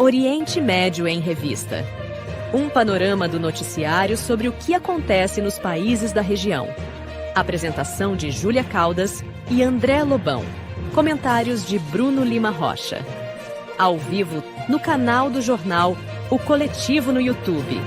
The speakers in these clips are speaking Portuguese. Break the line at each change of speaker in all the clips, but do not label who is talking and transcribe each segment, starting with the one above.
Oriente Médio em Revista. Um panorama do noticiário sobre o que acontece nos países da região. Apresentação de Júlia Caldas e André Lobão. Comentários de Bruno Lima Rocha. Ao vivo, no canal do jornal O Coletivo no YouTube.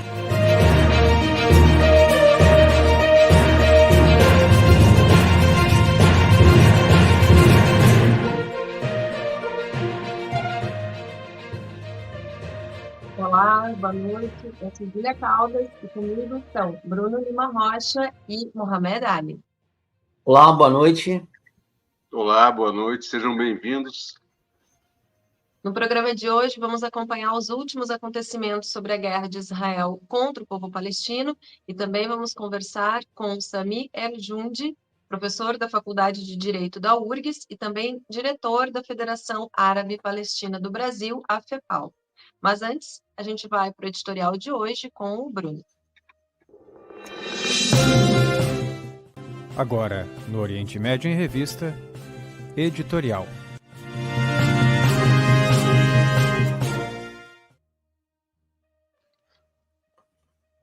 Olá, boa noite. Eu sou Júlia Caldas e comigo estão Bruno Lima Rocha e Mohamed Ali.
Olá, boa noite.
Olá, boa noite, sejam bem-vindos.
No programa de hoje, vamos acompanhar os últimos acontecimentos sobre a guerra de Israel contra o povo palestino e também vamos conversar com Sami El-Jundi, professor da Faculdade de Direito da URGS e também diretor da Federação Árabe Palestina do Brasil, a FEPAL. Mas antes, a gente vai para o editorial de hoje com o Bruno.
Agora, no Oriente Médio em Revista, editorial.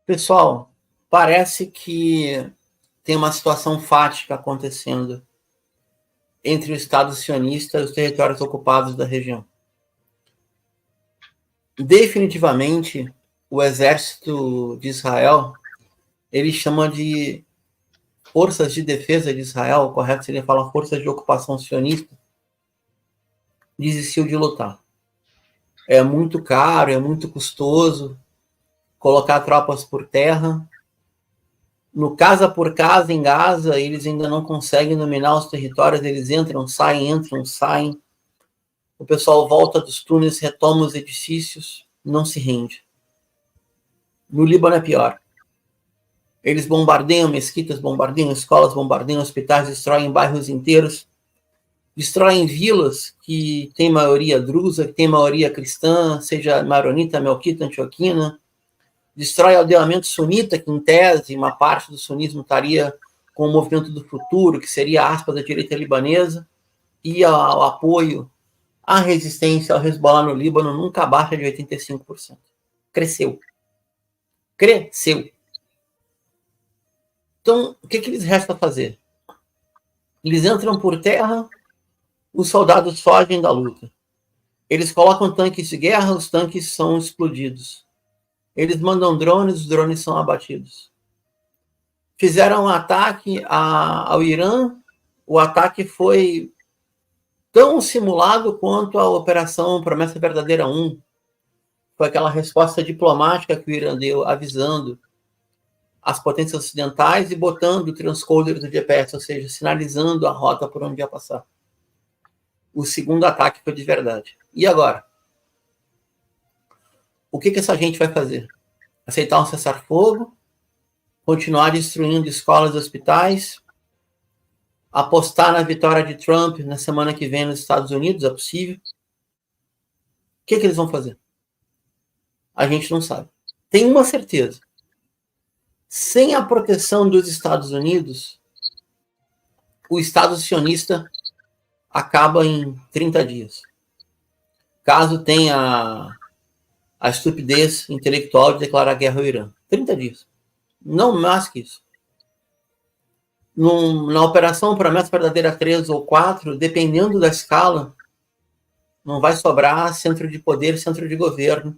Pessoal, parece que tem uma situação fática acontecendo entre o Estado sionista e os territórios ocupados da região. Definitivamente, o exército de Israel, ele chama de forças de defesa de Israel, o correto seria falar forças de ocupação sionista, desistiu de lutar. É muito caro, é muito custoso colocar tropas por terra. No casa por casa em Gaza, eles ainda não conseguem dominar os territórios, eles entram, saem. O pessoal volta dos túneis, retoma os edifícios, não se rende. No Líbano é pior. Eles bombardeiam mesquitas, bombardeiam escolas, bombardeiam hospitais, destroem bairros inteiros, destroem vilas que tem maioria drusa, que tem maioria cristã, seja maronita, melquita, antioquina, destrói aldeamento sunita, que em tese uma parte do sunismo estaria com o movimento do futuro, que seria aspas da direita libanesa, e o apoio à resistência ao Hezbollah no Líbano nunca baixa de 85%. Cresceu. Então, o que lhes resta fazer? Eles entram por terra, os soldados fogem da luta. Eles colocam tanques de guerra, os tanques são explodidos. Eles mandam drones, os drones são abatidos. Fizeram um ataque ao Irã, o ataque foi tão simulado quanto a Operação Promessa Verdadeira 1. Foi aquela resposta diplomática que o Irã deu, avisando as potências ocidentais e botando o transcoder do GPS, ou seja, sinalizando a rota por onde ia passar. O segundo ataque foi de verdade. E agora? O que essa gente vai fazer? Aceitar um cessar-fogo? Continuar destruindo escolas e hospitais? Apostar na vitória de Trump na semana que vem nos Estados Unidos? É possível? O que eles vão fazer? A gente não sabe. Tem uma certeza. Sem a proteção dos Estados Unidos, o Estado sionista acaba em 30 dias. Caso tenha a estupidez intelectual de declarar guerra ao Irã. 30 dias. Não mais que isso. Na Operação Promessa Verdadeira 3 ou 4, dependendo da escala, não vai sobrar centro de poder, centro de governo,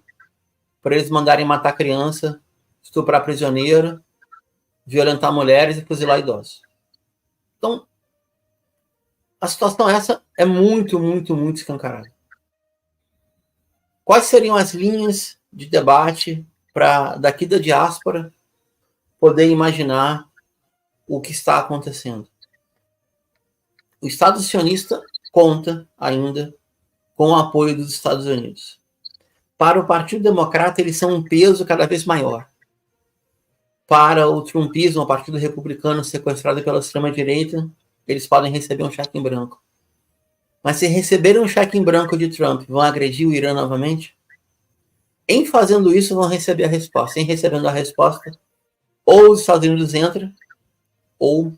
para eles mandarem matar criança, estuprar prisioneiro, violentar mulheres e fuzilar idosos. Então, a situação essa é muito, muito, muito escancarada. Quais seriam as linhas de debate para, daqui da diáspora, poder imaginar o que está acontecendo? O Estado sionista conta ainda com o apoio dos Estados Unidos. Para o Partido Democrata, eles são um peso cada vez maior. Para o trumpismo, o Partido Republicano sequestrado pela extrema-direita, eles podem receber um cheque em branco. Mas se receberem um cheque em branco de Trump, vão agredir o Irã novamente? Em fazendo isso, vão receber a resposta. Em recebendo a resposta, ou os Estados Unidos entram, ou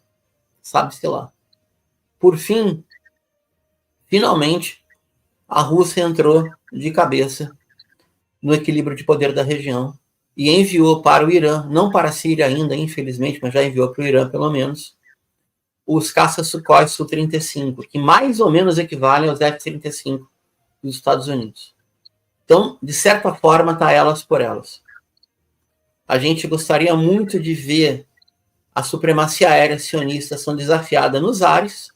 sabe-se lá. Por fim, finalmente, a Rússia entrou de cabeça no equilíbrio de poder da região e enviou para o Irã, não para a Síria ainda, infelizmente, mas já enviou para o Irã, pelo menos, os caças Sukhoi Su-35, que mais ou menos equivalem aos F-35 dos Estados Unidos. Então, de certa forma, está elas por elas. A gente gostaria muito de ver a supremacia aérea sionista sendo desafiada nos ares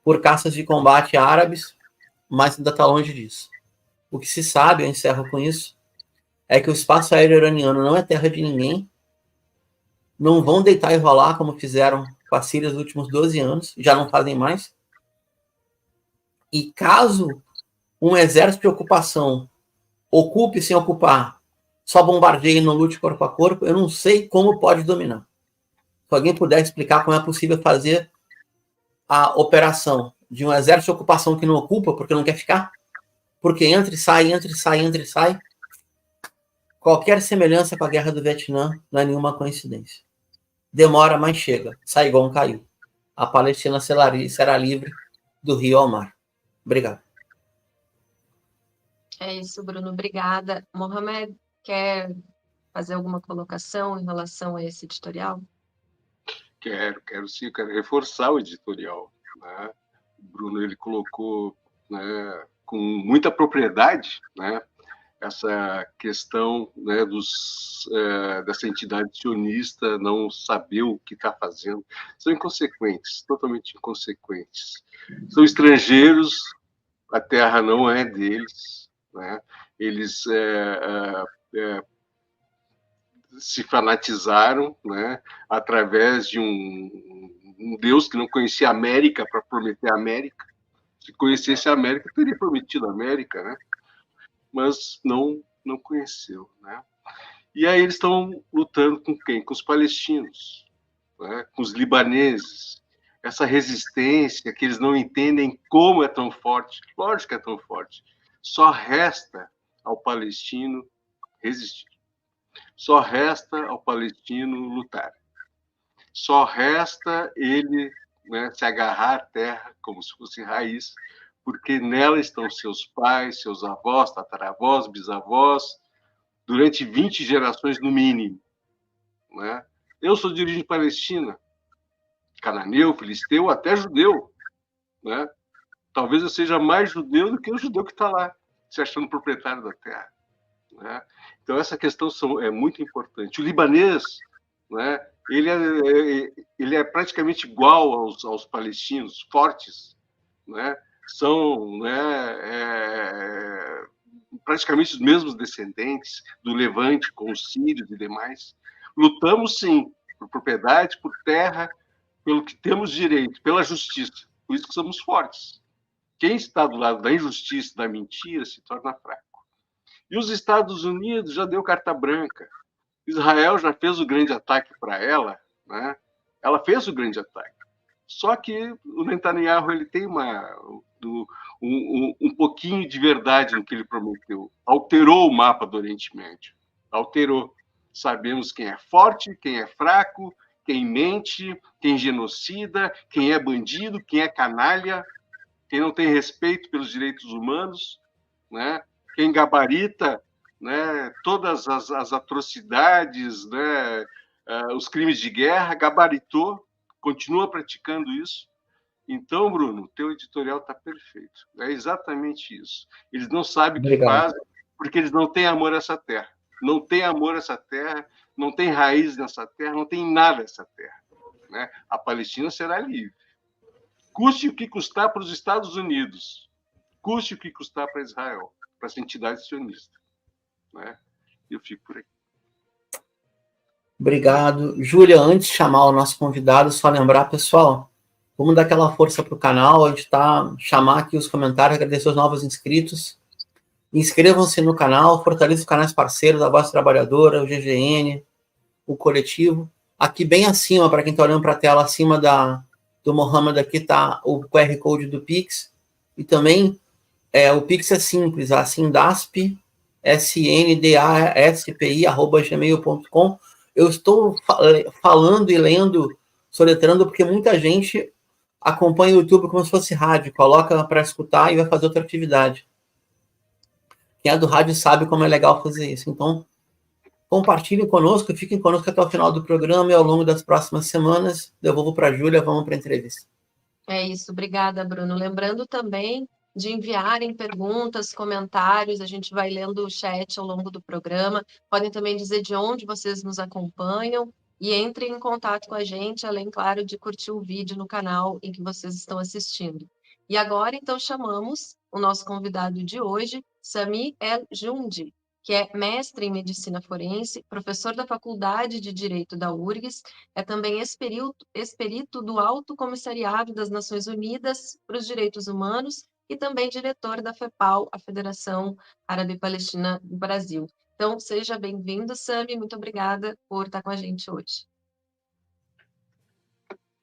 por caças de combate árabes, mas ainda está longe disso. O que se sabe, eu encerro com isso, é que o espaço aéreo iraniano não é terra de ninguém, não vão deitar e rolar como fizeram com a Síria nos últimos 12 anos, já não fazem mais. E caso um exército de ocupação ocupe sem ocupar, só bombardeie e não lute corpo a corpo, eu não sei como pode dominar. Se alguém puder explicar como é possível fazer a operação de um exército de ocupação que não ocupa porque não quer ficar, porque entra e sai, entra e sai, entra e sai. Qualquer semelhança com a guerra do Vietnã não é nenhuma coincidência. Demora, mas chega. Saigon caiu. A Palestina será livre do rio ao mar. Obrigado.
É isso, Bruno. Obrigada. Mohamed, quer fazer alguma colocação em relação a esse editorial?
Quero sim, quero reforçar o editorial, né? O Bruno, ele colocou, né, com muita propriedade, né, essa questão, né, dessa entidade sionista não saber o que está fazendo. São inconsequentes, totalmente inconsequentes. São estrangeiros, a terra não é deles, né? Eles se fanatizaram, né, através de um Deus que não conhecia a América para prometer a América. Se conhecesse a América, teria prometido a América, né? Mas não conheceu, né? E aí eles estão lutando com quem? Com os palestinos, né? Com os libaneses. Essa resistência que eles não entendem como é tão forte. Lógico que é tão forte. Só resta ao palestino resistir. Só resta ao palestino lutar. Só resta ele, né, se agarrar à terra como se fosse raiz, porque nela estão seus pais, seus avós, tataravós, bisavós, durante 20 gerações no mínimo, né? Eu sou de origem palestina, cananeu, filisteu, até judeu, né? Talvez eu seja mais judeu do que o judeu que está lá, se achando proprietário da terra, né? Então essa questão é muito importante. O libanês, né, ele é praticamente igual aos palestinos, fortes, né? São, né, praticamente os mesmos descendentes do Levante, com os sírios e demais. Lutamos, sim, por propriedade, por terra, pelo que temos direito, pela justiça. Por isso que somos fortes. Quem está do lado da injustiça, da mentira, se torna fraco. E os Estados Unidos já deu carta branca. Israel já fez o grande ataque para ela, né? Ela fez o grande ataque. Só que o Netanyahu ele tem um pouquinho de verdade no que ele prometeu. Alterou o mapa do Oriente Médio. Alterou. Sabemos quem é forte, quem é fraco, quem mente, quem genocida, quem é bandido, quem é canalha, quem não tem respeito pelos direitos humanos, né? Quem gabarita, né, todas as atrocidades, né, os crimes de guerra, gabaritou, continua praticando isso. Então, Bruno, teu editorial está perfeito. É exatamente isso. Eles não sabem o que fazem porque eles não têm amor a essa terra. Não têm amor a essa terra, não tem raiz nessa terra, não tem nada nessa terra, né? A Palestina será livre. Custe o que custar para os Estados Unidos, custe o que custar para Israel, para essa entidade sionista, né? Eu fico por aqui.
Obrigado. Júlia, antes de chamar o nosso convidado, só lembrar, pessoal, vamos dar aquela força para o canal, a gente chamar aqui os comentários, agradecer os novos inscritos. Inscrevam-se no canal, fortaleçam os canais parceiros, a Voz Trabalhadora, o GGN, o Coletivo. Aqui bem acima, para quem está olhando para a tela, acima do Mohamed, aqui está o QR Code do Pix. E também o Pix é simples, a Sindasp, sndaspi@gmail.com. Eu estou falando e lendo, soletrando, porque muita gente acompanha o YouTube como se fosse rádio, coloca para escutar e vai fazer outra atividade. Quem é do rádio sabe como é legal fazer isso. Então, compartilhem conosco, fiquem conosco até o final do programa e ao longo das próximas semanas. Devolvo para a Júlia, vamos para a entrevista.
É isso, obrigada, Bruno. Lembrando também de enviarem perguntas, comentários, a gente vai lendo o chat ao longo do programa. Podem também dizer de onde vocês nos acompanham e entrem em contato com a gente, além, claro, de curtir o vídeo no canal em que vocês estão assistindo. E agora, então, chamamos o nosso convidado de hoje, Sami El Jundi, que é mestre em Medicina Forense, professor da Faculdade de Direito da URGS, é também ex-perito do Alto Comissariado das Nações Unidas para os Direitos Humanos e também diretor da FEPAL, a Federação Árabe-Palestina do Brasil. Então, seja bem-vindo, Sami, muito obrigada por estar com a gente hoje.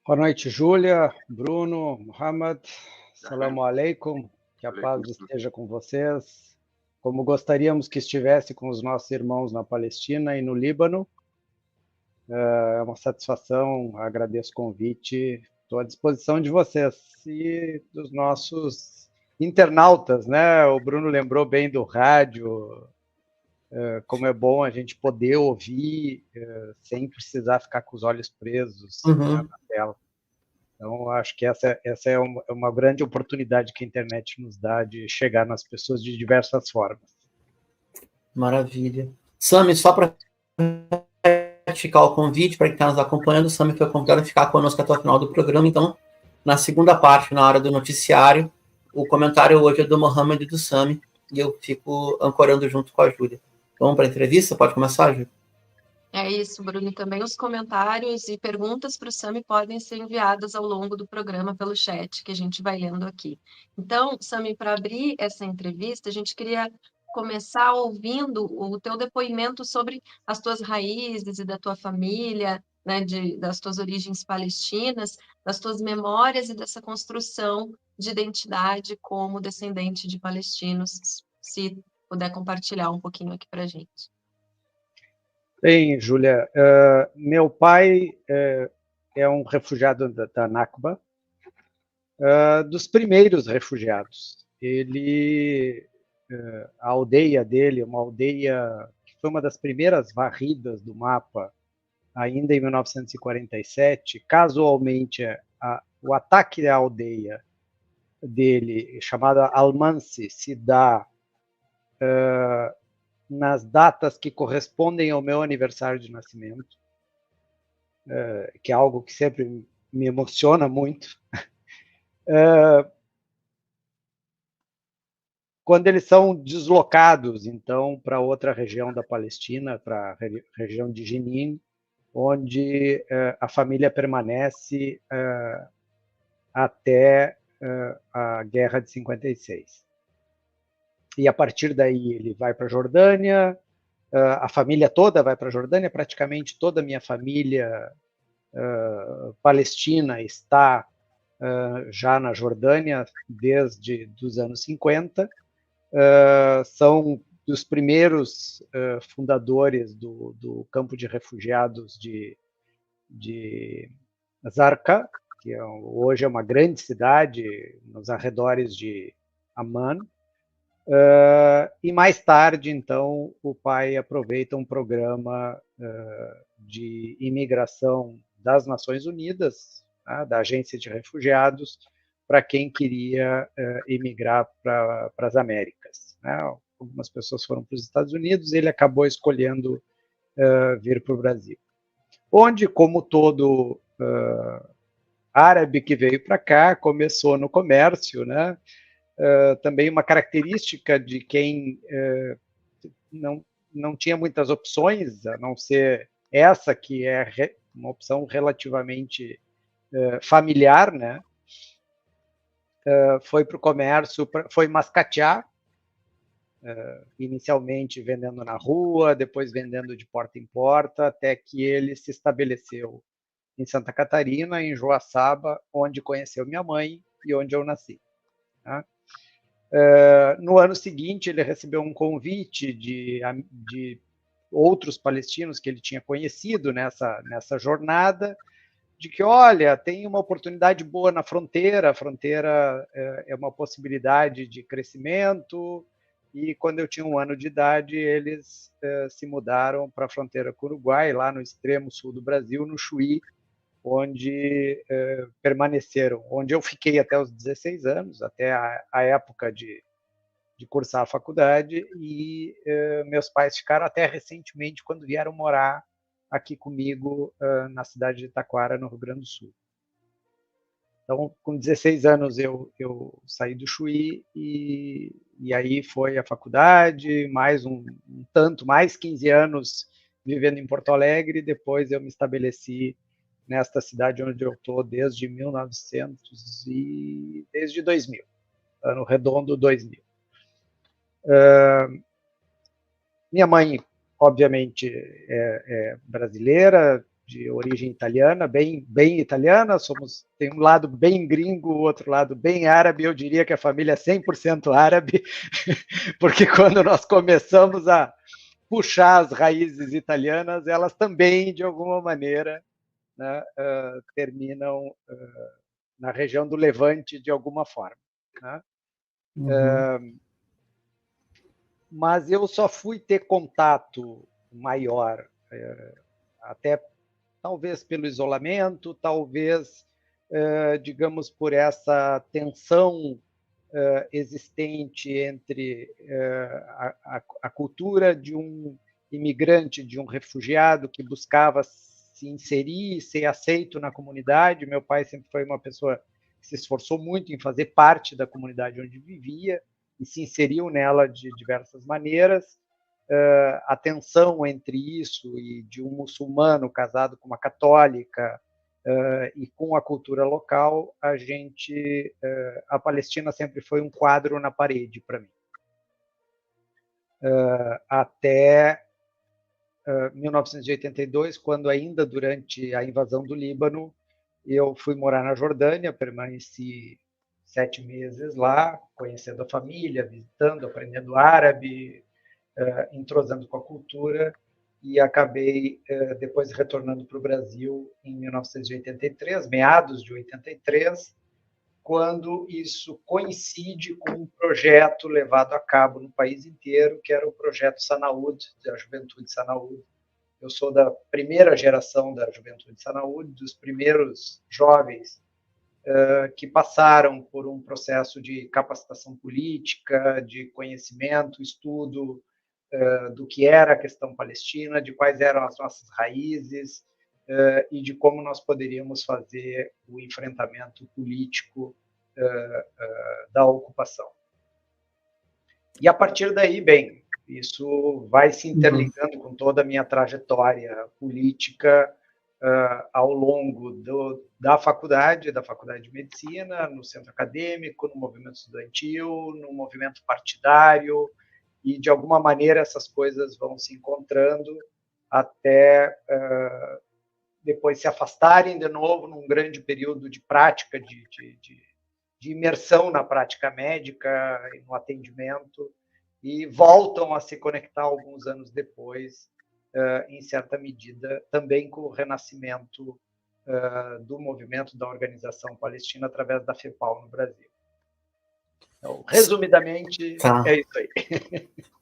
Boa noite, Júlia, Bruno, Muhammad, salamu alaikum, que a paz esteja com vocês. Como gostaríamos que estivesse com os nossos irmãos na Palestina e no Líbano. É uma satisfação, agradeço o convite, estou à disposição de vocês e dos nossos internautas, né? O Bruno lembrou bem do rádio, como é bom a gente poder ouvir sem precisar ficar com os olhos presos na tela. Então, acho que essa é uma grande oportunidade que a internet nos dá de chegar nas pessoas de diversas formas.
Maravilha. Sami, só para ratificar o convite, para quem está nos acompanhando, o Sami foi convidado a ficar conosco até o final do programa. Então, na segunda parte, na hora do noticiário, o comentário hoje é do Mohamed e do Sami, e eu fico ancorando junto com a Júlia. Vamos para a entrevista? Pode começar, Júlia?
É isso, Bruno. E também os comentários e perguntas para o Sami podem ser enviadas ao longo do programa pelo chat, que a gente vai lendo aqui. Então, Sami, para abrir essa entrevista, a gente queria começar ouvindo o teu depoimento sobre as tuas raízes e da tua família, né, das tuas origens palestinas, das tuas memórias e dessa construção de identidade como descendente de palestinos, se puder compartilhar um pouquinho aqui para a gente.
Bem, Júlia, meu pai é um refugiado da Nakba, dos primeiros refugiados. A aldeia dele, uma aldeia que foi uma das primeiras varridas do mapa, ainda em 1947, casualmente o ataque à aldeia dele, chamada Almansi, se dá nas datas que correspondem ao meu aniversário de nascimento, que é algo que sempre me emociona muito. Quando eles são deslocados, então, para outra região da Palestina, para a região de Jenin, onde a família permanece até a Guerra de 56. E a partir daí ele vai para a Jordânia, a família toda vai para a Jordânia, praticamente toda a minha família palestina está já na Jordânia desde os anos 50, são dos primeiros fundadores do campo de refugiados de Zarqa, que hoje é uma grande cidade nos arredores de Amman. E mais tarde, então, o pai aproveita um programa de imigração das Nações Unidas, da Agência de Refugiados, para quem queria imigrar para as Américas. Algumas pessoas foram para os Estados Unidos, ele acabou escolhendo vir para o Brasil. Onde, como todo árabe que veio para cá, começou no comércio, né? Também uma característica de quem não tinha muitas opções, a não ser essa, que é uma opção relativamente familiar, né? Foi para o comércio, foi mascatear, inicialmente vendendo na rua, depois vendendo de porta em porta, até que ele se estabeleceu em Santa Catarina, em Joaçaba, onde conheceu minha mãe e onde eu nasci. Tá? No ano seguinte, ele recebeu um convite de outros palestinos que ele tinha conhecido nessa jornada, de que, olha, tem uma oportunidade boa na fronteira, a fronteira é uma possibilidade de crescimento, e quando eu tinha 1 ano de idade, eles se mudaram para a fronteira com o Uruguai, lá no extremo sul do Brasil, no Chuí, onde permaneceram, onde eu fiquei até os 16 anos, até a época de cursar a faculdade, e meus pais ficaram até recentemente, quando vieram morar aqui comigo na cidade de Taquara, no Rio Grande do Sul. Então, com 16 anos, eu saí do Chuí, e aí foi a faculdade, mais mais 15 anos vivendo em Porto Alegre, depois eu me estabeleci nesta cidade onde eu estou desde 1900 e desde 2000, ano redondo 2000. Minha mãe, obviamente, é brasileira, de origem italiana, bem italiana, tem um lado bem gringo, o outro lado bem árabe, eu diria que a família é 100% árabe, porque quando nós começamos a puxar as raízes italianas, elas também, de alguma maneira, né, terminam na região do Levante, de alguma forma. Né? Mas eu só fui ter contato maior, até talvez pelo isolamento, talvez, digamos, por essa tensão existente entre a cultura de um imigrante, de um refugiado que buscava se inserir, ser aceito na comunidade. Meu pai sempre foi uma pessoa que se esforçou muito em fazer parte da comunidade onde vivia e se inseriu nela de diversas maneiras. A tensão entre isso e de um muçulmano casado com uma católica e com a cultura local, a Palestina sempre foi um quadro na parede para mim. Até 1982, quando ainda durante a invasão do Líbano, eu fui morar na Jordânia, permaneci 7 meses lá, conhecendo a família, visitando, aprendendo árabe, entrosando com a cultura, e acabei depois retornando para o Brasil em 1983, meados de 83, quando isso coincide com um projeto levado a cabo no país inteiro, que era o projeto Sanaúd, da Juventude Sanaúd. Eu sou da primeira geração da Juventude Sanaúd, dos primeiros jovens que passaram por um processo de capacitação política, de conhecimento, estudo do que era a questão palestina, de quais eram as nossas raízes e de como nós poderíamos fazer o enfrentamento político da ocupação. E a partir daí, bem, isso vai se interligando com toda a minha trajetória política ao longo da faculdade de medicina, no centro acadêmico, no movimento estudantil, no movimento partidário, e de alguma maneira essas coisas vão se encontrando até depois se afastarem de novo num grande período de prática, de imersão na prática médica e no atendimento, e voltam a se conectar alguns anos depois, em certa medida, também com o renascimento do movimento da organização palestina através da FEPAL no Brasil. Então, resumidamente, é isso aí.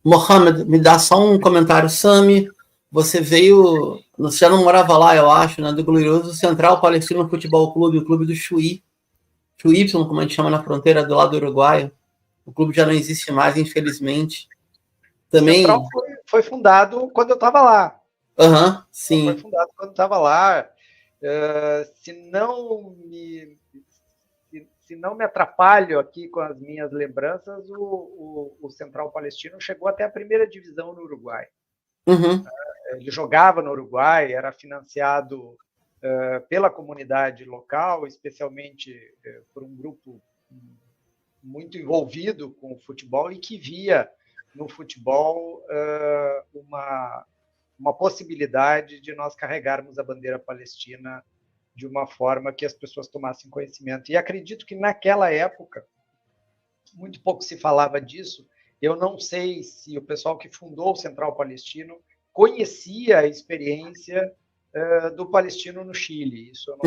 Mohamed, me dá só um comentário, Sami. Você já não morava lá, eu acho, né, do glorioso Central Palestino Futebol Clube, o clube do Chuí, Chuí, como a gente chama na fronteira do lado do Uruguai. O clube já não existe mais, infelizmente. Também...
O Central foi fundado quando eu estava lá.
Sim.
Foi fundado quando eu estava lá. Se não me atrapalho aqui com as minhas lembranças, o Central Palestino chegou até a primeira divisão no Uruguai. Ele jogava no Uruguai, era financiado pela comunidade local, especialmente por um grupo muito envolvido com o futebol e que via no futebol uma possibilidade de nós carregarmos a bandeira palestina de uma forma que as pessoas tomassem conhecimento. E acredito que naquela época, muito pouco se falava disso. Eu não sei se o pessoal que fundou o Central Palestino conhecia a experiência do palestino no Chile. Isso eu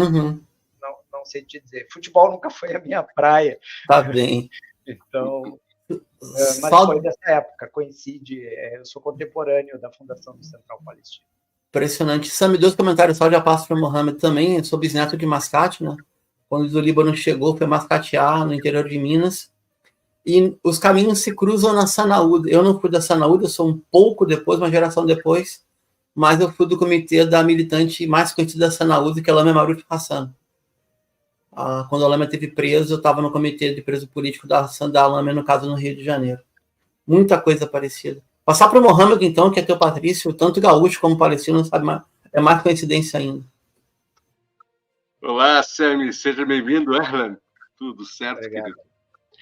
não sei te dizer. Futebol nunca foi a minha praia.
Tá bem.
Então... mas
Só
foi dessa época, coincide, eu sou contemporâneo da fundação do Central Palestino.
impressionante. Sami, 2 comentários só, já passo para o Mohamed também. Eu sou bisneto de Mascate, né? Quando o Líbano chegou, foi mascatear no interior de Minas. E os caminhos se cruzam na Sanaúda. Eu não fui da Sanaúda, eu sou um pouco depois, uma geração depois, mas eu fui do comitê da militante mais conhecida da Sanaúda, que é a Lama Maruf Hassan. Quando a Lama esteve preso, eu estava no comitê de preso político da Lama, no caso, no Rio de Janeiro. Muita coisa parecida. Passar para o Mohamed, então, que é teu Patrício, tanto gaúcho como palestino, sabe, é mais coincidência ainda.
Olá, Sami, seja bem-vindo, Erlan. Tudo certo,
Obrigado.
querido?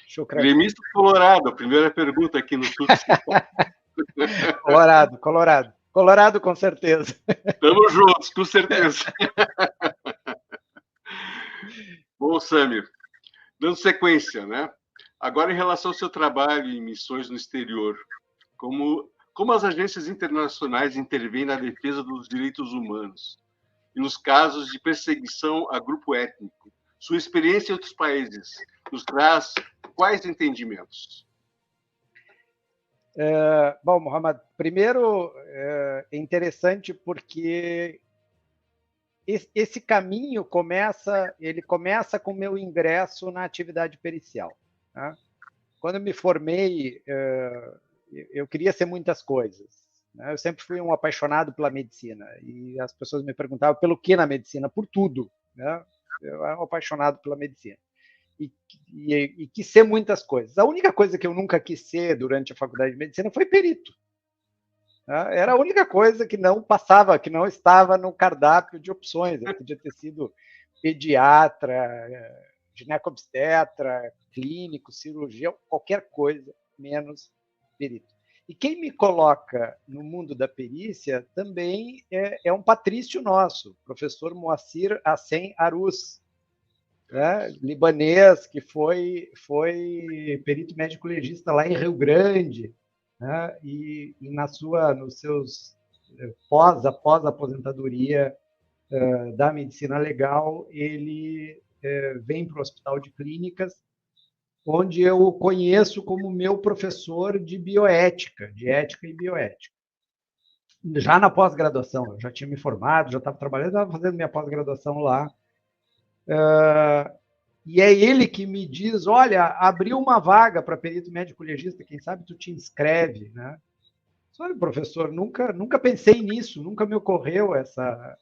Shukran.
Gremista Colorado, a primeira pergunta aqui no Tudo.
Colorado, com certeza.
Estamos juntos, com certeza. Bom, Sami, dando sequência, né? Agora, em relação ao seu trabalho em missões no exterior, como as agências internacionais intervêm na defesa dos direitos humanos e nos casos de perseguição a grupo étnico? Sua experiência em outros países nos traz quais entendimentos?
Bom, Mohamed, primeiro é interessante porque esse caminho começa com o meu ingresso na atividade pericial. Né? Quando eu me formei, eu queria ser muitas coisas. Né? Eu sempre fui um apaixonado pela medicina e as pessoas me perguntavam pelo que na medicina? Por tudo. Né? Eu era um apaixonado pela medicina. E quis ser muitas coisas. A única coisa que eu nunca quis ser durante a faculdade de medicina foi perito. Era a única coisa que não passava, que não estava no cardápio de opções. Eu podia ter sido pediatra, ginecobstetra, clínico, cirurgião, qualquer coisa, menos perito. E quem me coloca no mundo da perícia também é um patrício nosso, professor Moacir Hassen Arus, né, libanês, que foi perito médico legista lá em Rio Grande, né, e nos seus após a aposentadoria da medicina legal, ele vem para o Hospital de Clínicas, onde eu o conheço como meu professor de bioética, de ética e bioética. Já na pós-graduação, eu já tinha me formado, já estava trabalhando, estava fazendo minha pós-graduação lá. E é ele que me diz, olha, abriu uma vaga para perito médico legista, quem sabe tu te inscreve, né? Olha, professor, nunca pensei nisso, nunca me ocorreu essa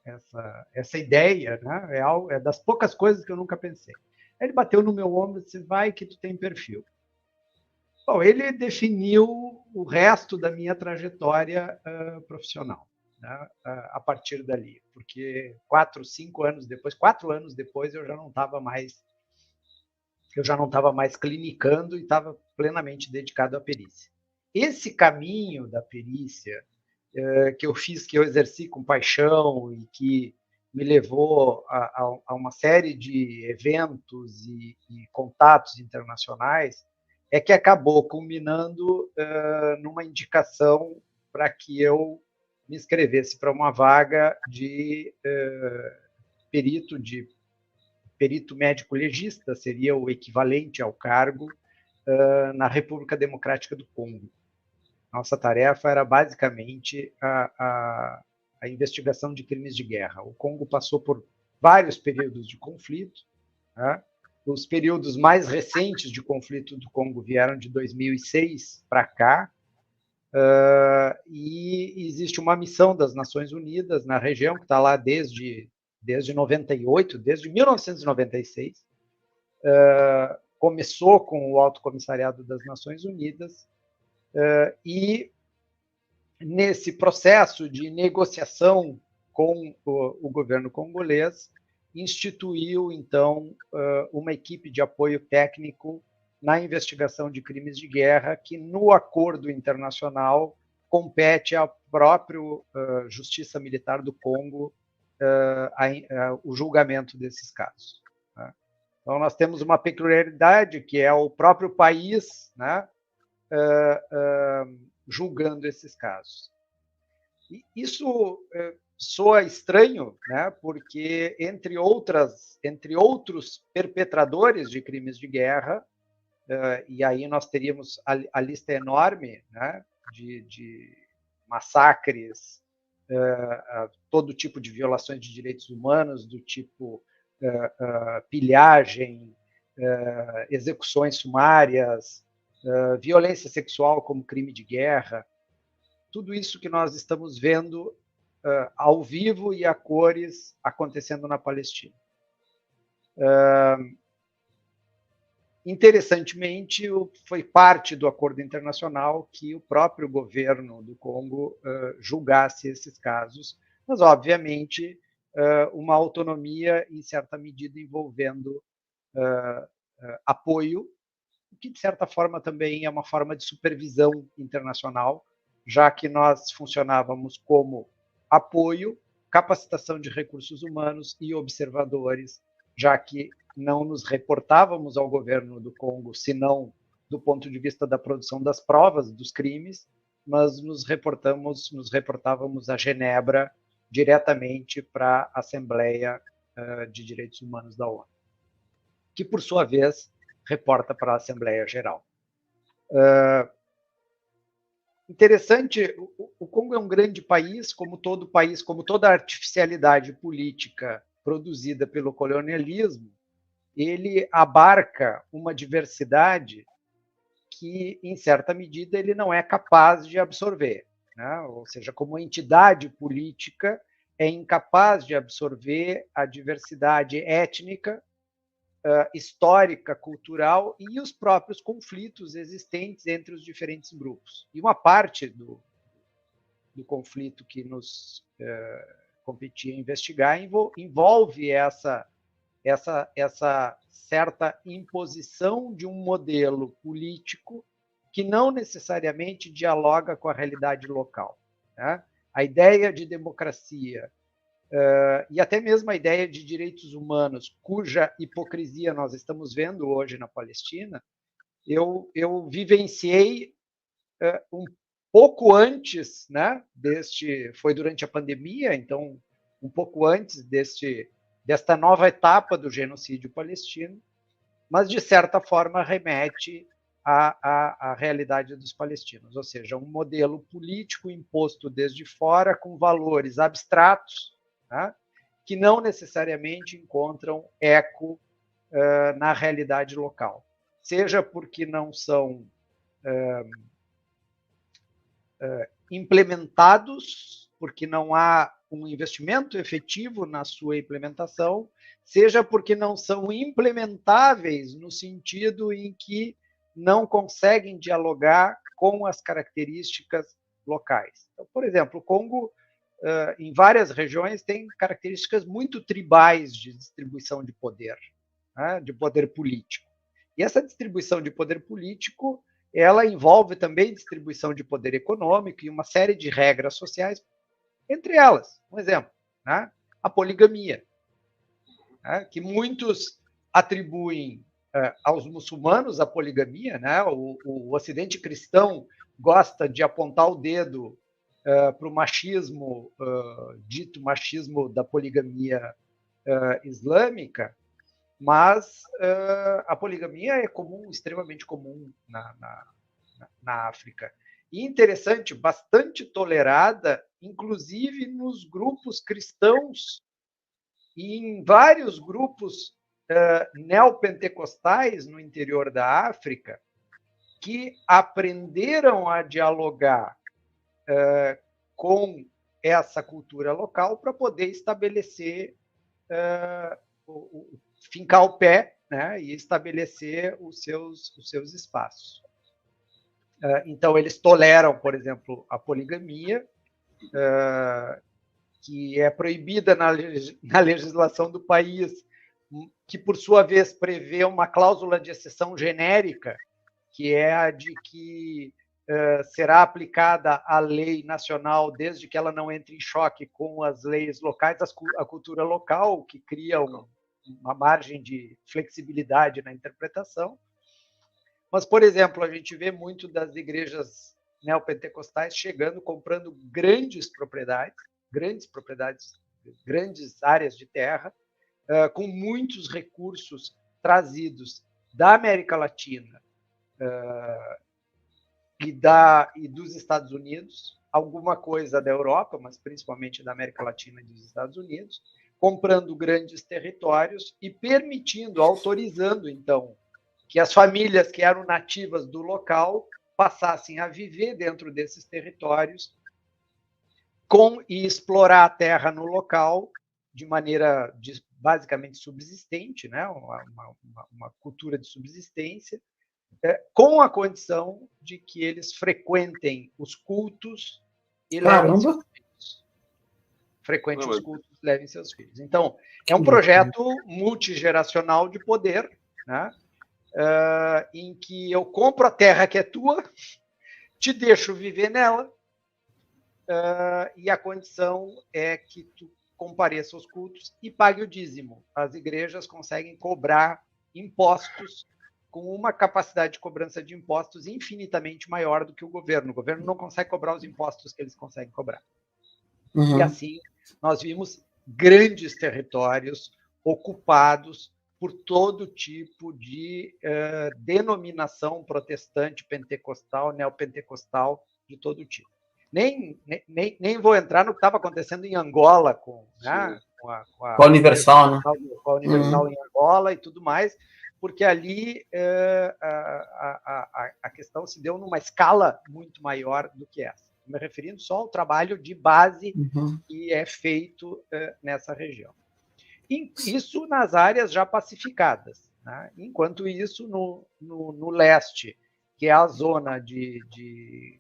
ideia, né? É das poucas coisas que eu nunca pensei. Aí ele bateu no meu ombro e disse, vai que tu tem perfil. Bom, ele definiu o resto da minha trajetória profissional, né? A partir dali, porque 4 anos depois eu já não estava mais clinicando e estava plenamente dedicado à perícia. Esse caminho da perícia que eu fiz, que eu exerci com paixão e que me levou a uma série de eventos e contatos internacionais, é que acabou culminando numa indicação para que eu me inscrevesse para uma vaga de perito médico legista, seria o equivalente ao cargo na República Democrática do Congo. Nossa tarefa era basicamente a investigação de crimes de guerra. O Congo passou por vários períodos de conflito. Né? Os períodos mais recentes de conflito do Congo vieram de 2006 para cá, e existe uma missão das Nações Unidas na região, que está lá desde 98, desde 1996, começou com o Alto Comissariado das Nações Unidas, e nesse processo de negociação com o governo congolês, instituiu, então, uma equipe de apoio técnico na investigação de crimes de guerra, que no acordo internacional compete à própria Justiça Militar do Congo o julgamento desses casos. Né? Então, nós temos uma peculiaridade, que é o próprio país, né, julgando esses casos. E isso soa estranho, né, porque, entre outros perpetradores de crimes de guerra, e aí nós teríamos a lista enorme, né, de massacres, todo tipo de violações de direitos humanos, do tipo pilhagem, execuções sumárias, violência sexual como crime de guerra, tudo isso que nós estamos vendo ao vivo e a cores acontecendo na Palestina. Interessantemente, foi parte do acordo internacional que o próprio governo do Congo julgasse esses casos, mas, obviamente, uma autonomia, em certa medida, envolvendo apoio, que, de certa forma, também é uma forma de supervisão internacional, já que nós funcionávamos como apoio, capacitação de recursos humanos e observadores, já que não nos reportávamos ao governo do Congo, senão do ponto de vista da produção das provas dos crimes, mas nos reportávamos a Genebra diretamente para a Assembleia de Direitos Humanos da ONU, que, por sua vez, reporta para a Assembleia Geral. Interessante, o Congo é um grande país, como toda a artificialidade política produzida pelo colonialismo, ele abarca uma diversidade que, em certa medida, ele não é capaz de absorver, né? Ou seja, como entidade política, é incapaz de absorver a diversidade étnica, histórica, cultural e os próprios conflitos existentes entre os diferentes grupos. E uma parte do conflito que nos competia investigar envolve essa certa imposição de um modelo político que não necessariamente dialoga com a realidade local, né? A ideia de democracia e até mesmo a ideia de direitos humanos, cuja hipocrisia nós estamos vendo hoje na Palestina, eu vivenciei um pouco antes, né, foi durante a pandemia, então um pouco antes desta nova etapa do genocídio palestino, mas de certa forma remete à realidade dos palestinos, ou seja, um modelo político imposto desde fora com valores abstratos, né, que não necessariamente encontram eco na realidade local, seja porque não são implementados, porque não há um investimento efetivo na sua implementação, seja porque não são implementáveis no sentido em que não conseguem dialogar com as características locais. Então, por exemplo, o Congo, em várias regiões, tem características muito tribais de distribuição de poder, né, de poder político. E essa distribuição de poder político, ela envolve também distribuição de poder econômico e uma série de regras sociais, entre elas, um exemplo, né, a poligamia, né, que muitos atribuem aos muçulmanos a poligamia, né, o Ocidente cristão gosta de apontar o dedo para o machismo, dito machismo da poligamia islâmica, mas a poligamia é comum, extremamente comum na África. E interessante, bastante tolerada, inclusive nos grupos cristãos e em vários grupos neopentecostais no interior da África, que aprenderam a dialogar com essa cultura local para poder estabelecer, fincar o pé, né, e estabelecer os seus espaços. Então, eles toleram, por exemplo, a poligamia, que é proibida na legislação do país, que, por sua vez, prevê uma cláusula de exceção genérica, que é a de que será aplicada a lei nacional desde que ela não entre em choque com as leis locais, a cultura local, que cria uma margem de flexibilidade na interpretação. Mas, por exemplo, a gente vê muito das igrejas neopentecostais chegando, comprando grandes propriedades, grandes áreas de terra, com muitos recursos trazidos da América Latina e dos Estados Unidos, alguma coisa da Europa, mas principalmente da América Latina e dos Estados Unidos, comprando grandes territórios e permitindo, autorizando, então, que as famílias que eram nativas do local passassem a viver dentro desses territórios e explorar a terra no local de maneira basicamente subsistente, né? uma cultura de subsistência, com a condição de que eles frequentem os cultos e levem seus filhos. Os cultos e levem seus filhos. Então, é um projeto multigeracional de poder, né? Em que eu compro a terra que é tua, te deixo viver nela, e a condição é que tu compareça aos cultos e pague o dízimo. As igrejas conseguem cobrar impostos com uma capacidade de cobrança de impostos infinitamente maior do que o governo. O governo não consegue cobrar os impostos que eles conseguem cobrar. E assim, nós vimos grandes territórios ocupados por todo tipo de denominação protestante, pentecostal, neopentecostal, de todo tipo. Nem vou entrar no que estava acontecendo em Angola com a
Universal, né?
Com a Universal em Angola e tudo mais, porque ali a questão se deu numa escala muito maior do que essa. Me referindo só ao trabalho de base que é feito nessa região. Isso nas áreas já pacificadas, né? Enquanto isso, no leste, que é a zona de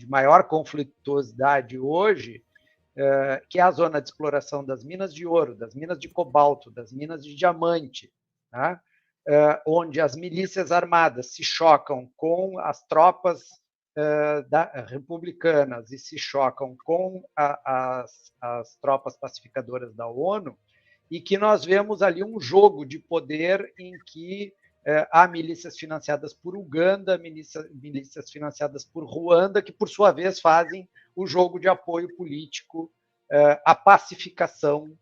maior conflituosidade hoje, que é a zona de exploração das minas de ouro, das minas de cobalto, das minas de diamante, né? Onde as milícias armadas se chocam com as tropas republicanas e se chocam com as tropas pacificadoras da ONU, e que nós vemos ali um jogo de poder em que há milícias financiadas por Uganda, milícias financiadas por Ruanda, que, por sua vez, fazem o jogo de apoio político à pacificação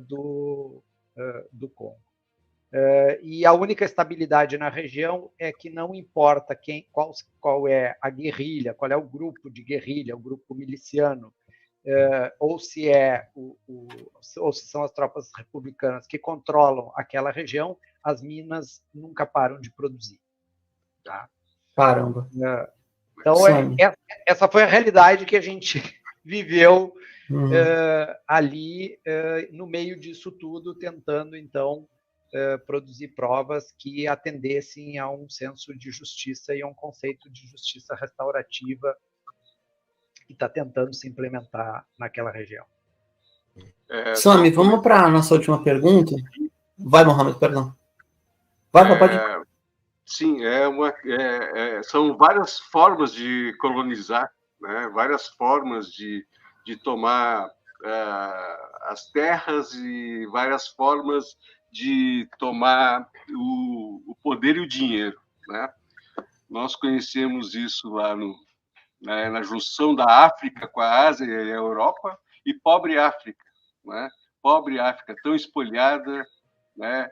do Congo. E a única estabilidade na região é que não importa qual é a guerrilha, qual é o grupo de guerrilha, o grupo miliciano, ou se são as tropas republicanas que controlam aquela região, as minas nunca param de produzir. Tá?
Caramba.
Então, essa foi a realidade que a gente viveu ali, no meio disso tudo, tentando, então, produzir provas que atendessem a um senso de justiça e a um conceito de justiça restaurativa que está tentando se implementar naquela região.
Sami, vamos para a nossa última pergunta. Vai, Mohamed, perdão. Vai, pode ir.
Sim, são várias formas de colonizar, né? Várias formas de tomar as terras e várias formas de tomar o poder e o dinheiro, né? Nós conhecemos isso lá na junção da África com a Ásia e a Europa, e pobre África, né? Pobre África, tão espolhada, né?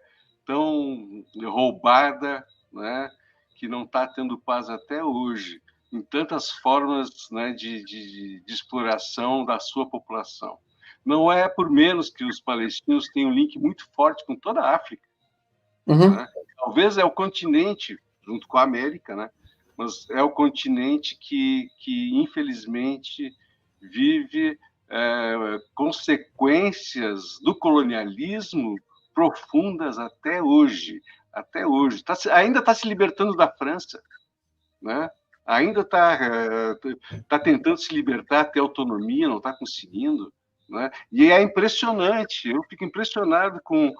Tão roubada, né? Que não está tendo paz até hoje, em tantas formas, né, de exploração da sua população. Não é por menos que os palestinos têm um link muito forte com toda a África. Né? Talvez é o continente, junto com a América, né? Mas é o continente que infelizmente, vive consequências do colonialismo profundas até hoje. Até hoje. Ainda está se libertando da França, né? Ainda está tentando se libertar, ter autonomia, não está conseguindo. Né? E é impressionante, eu fico impressionado com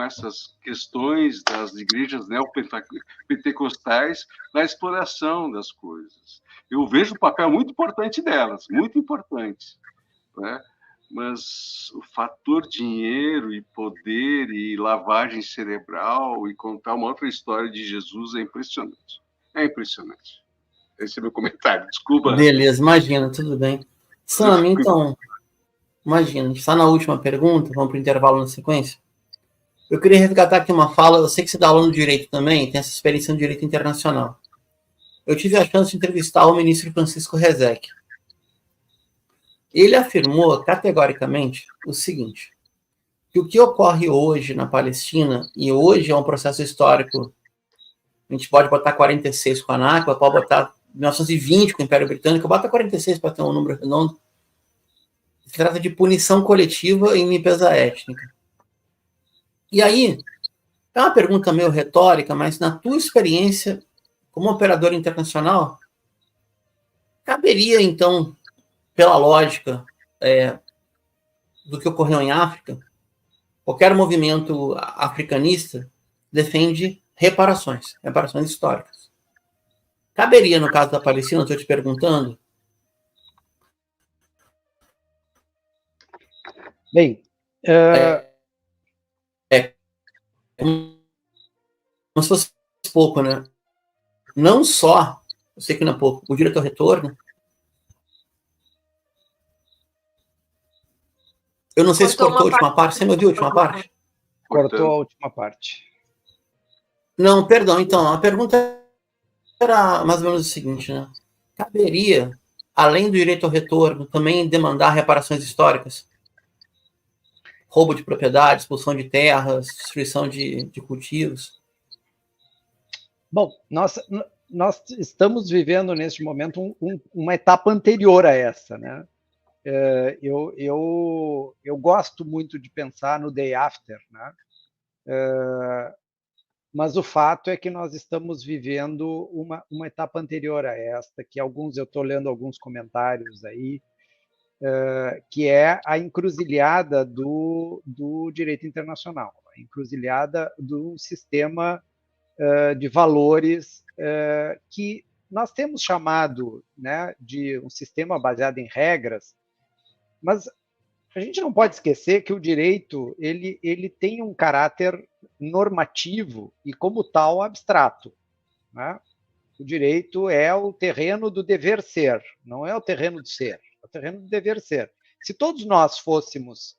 essas questões das igrejas neopentecostais na exploração das coisas. Eu vejo um papel muito importante delas, muito importante, né? Mas o fator dinheiro e poder e lavagem cerebral e contar uma outra história de Jesus é impressionante. É impressionante. Esse é meu comentário, desculpa.
Beleza, imagina, tudo bem. Sami, então, imagina, a gente está na última pergunta, vamos para o intervalo na sequência. Eu queria resgatar aqui uma fala, eu sei que você dá aula no direito também, tem essa experiência no direito internacional. Eu tive a chance de entrevistar o ministro Francisco Rezec. Ele afirmou categoricamente o seguinte, que o que ocorre hoje na Palestina, e hoje é um processo histórico, a gente pode botar 46 com a Nakba, pode botar 1920 com o Império Britânico, bota 46 para ter um número redondo. Se trata de punição coletiva em limpeza étnica. E aí, é uma pergunta meio retórica, mas na tua experiência como operador internacional, caberia, então, pela lógica do que ocorreu em África, qualquer movimento africanista defende reparações históricas. Caberia, no caso da Palestina, estou te perguntando?
Bem,
como se fosse pouco, né? Não só, eu sei que não é pouco, o direito ao retorno. Eu não sei se cortou a última parte. Você me ouviu a última parte?
Cortou a última parte.
Não, perdão. Então, a pergunta era mais ou menos o seguinte, né? Caberia, além do direito ao retorno, também demandar reparações históricas? Roubo de propriedade, expulsão de terras, destruição de cultivos?
Bom, nós estamos vivendo neste momento uma etapa anterior a essa, né? Eu gosto muito de pensar no day after, né? Mas o fato é que nós estamos vivendo uma etapa anterior a esta, que eu estou lendo alguns comentários aí, que é a encruzilhada do direito internacional, a encruzilhada do sistema de valores que nós temos chamado, né, de um sistema baseado em regras, mas a gente não pode esquecer que o direito ele tem um caráter normativo e, como tal, abstrato, né? O direito é o terreno do dever ser, não é o terreno do ser, é o terreno do dever ser. Se todos nós fôssemos,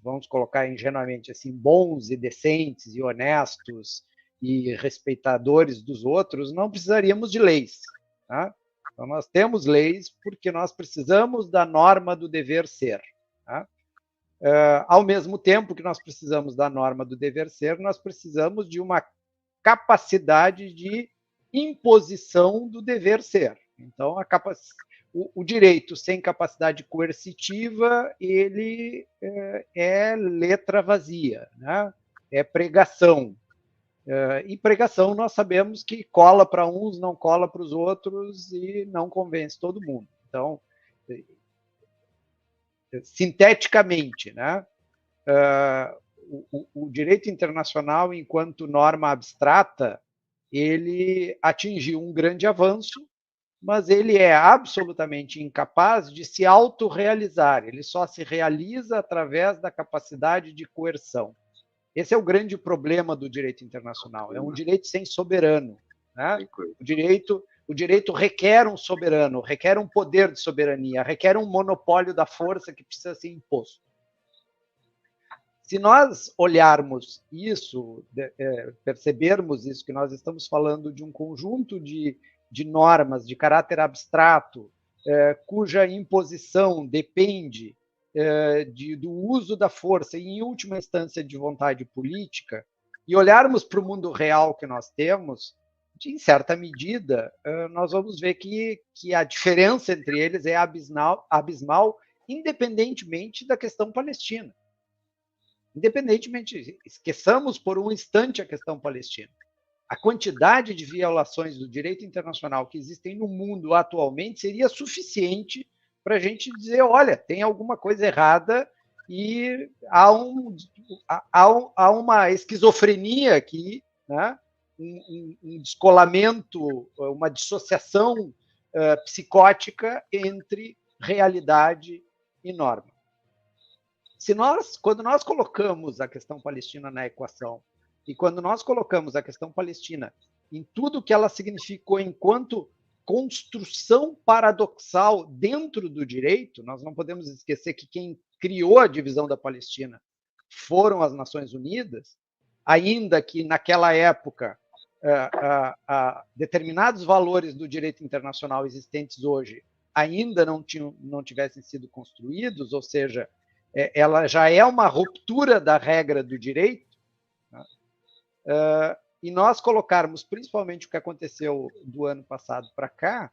vamos colocar ingenuamente assim, bons e decentes e honestos e respeitadores dos outros, não precisaríamos de leis, tá? Então, nós temos leis porque nós precisamos da norma do dever ser. Tá? Ao mesmo tempo que nós precisamos da norma do dever ser, nós precisamos de uma capacidade de imposição do dever ser. Então, o direito sem capacidade coercitiva, ele é letra vazia, né? É pregação. E pregação nós sabemos que cola para uns, não cola para os outros e não convence todo mundo. Então, sinteticamente, né? O direito internacional, enquanto norma abstrata, ele atingiu um grande avanço, mas ele é absolutamente incapaz de se autorrealizar. Ele só se realiza através da capacidade de coerção. Esse é o grande problema do direito internacional. É um direito sem soberano, né? O direito requer um soberano, requer um poder de soberania, requer um monopólio da força que precisa ser imposto. Se nós olharmos isso, percebermos isso, que nós estamos falando de um conjunto de normas de caráter abstrato, cuja imposição depende do uso da força e, em última instância, de vontade política, e olharmos para o mundo real que nós temos, em certa medida, nós vamos ver que a diferença entre eles é abismal, independentemente da questão palestina. Independentemente, esqueçamos por um instante a questão palestina. A quantidade de violações do direito internacional que existem no mundo atualmente seria suficiente para a gente dizer, olha, tem alguma coisa errada e há uma esquizofrenia aqui, né? Um descolamento, uma dissociação psicótica entre realidade e norma. Quando nós colocamos a questão palestina na equação e quando nós colocamos a questão palestina em tudo que ela significou enquanto construção paradoxal dentro do direito, nós não podemos esquecer que quem criou a divisão da Palestina foram as Nações Unidas, ainda que naquela época determinados valores do direito internacional existentes hoje ainda não tivessem sido construídos, ou seja, ela já é uma ruptura da regra do direito, né? E nós colocarmos principalmente o que aconteceu do ano passado para cá,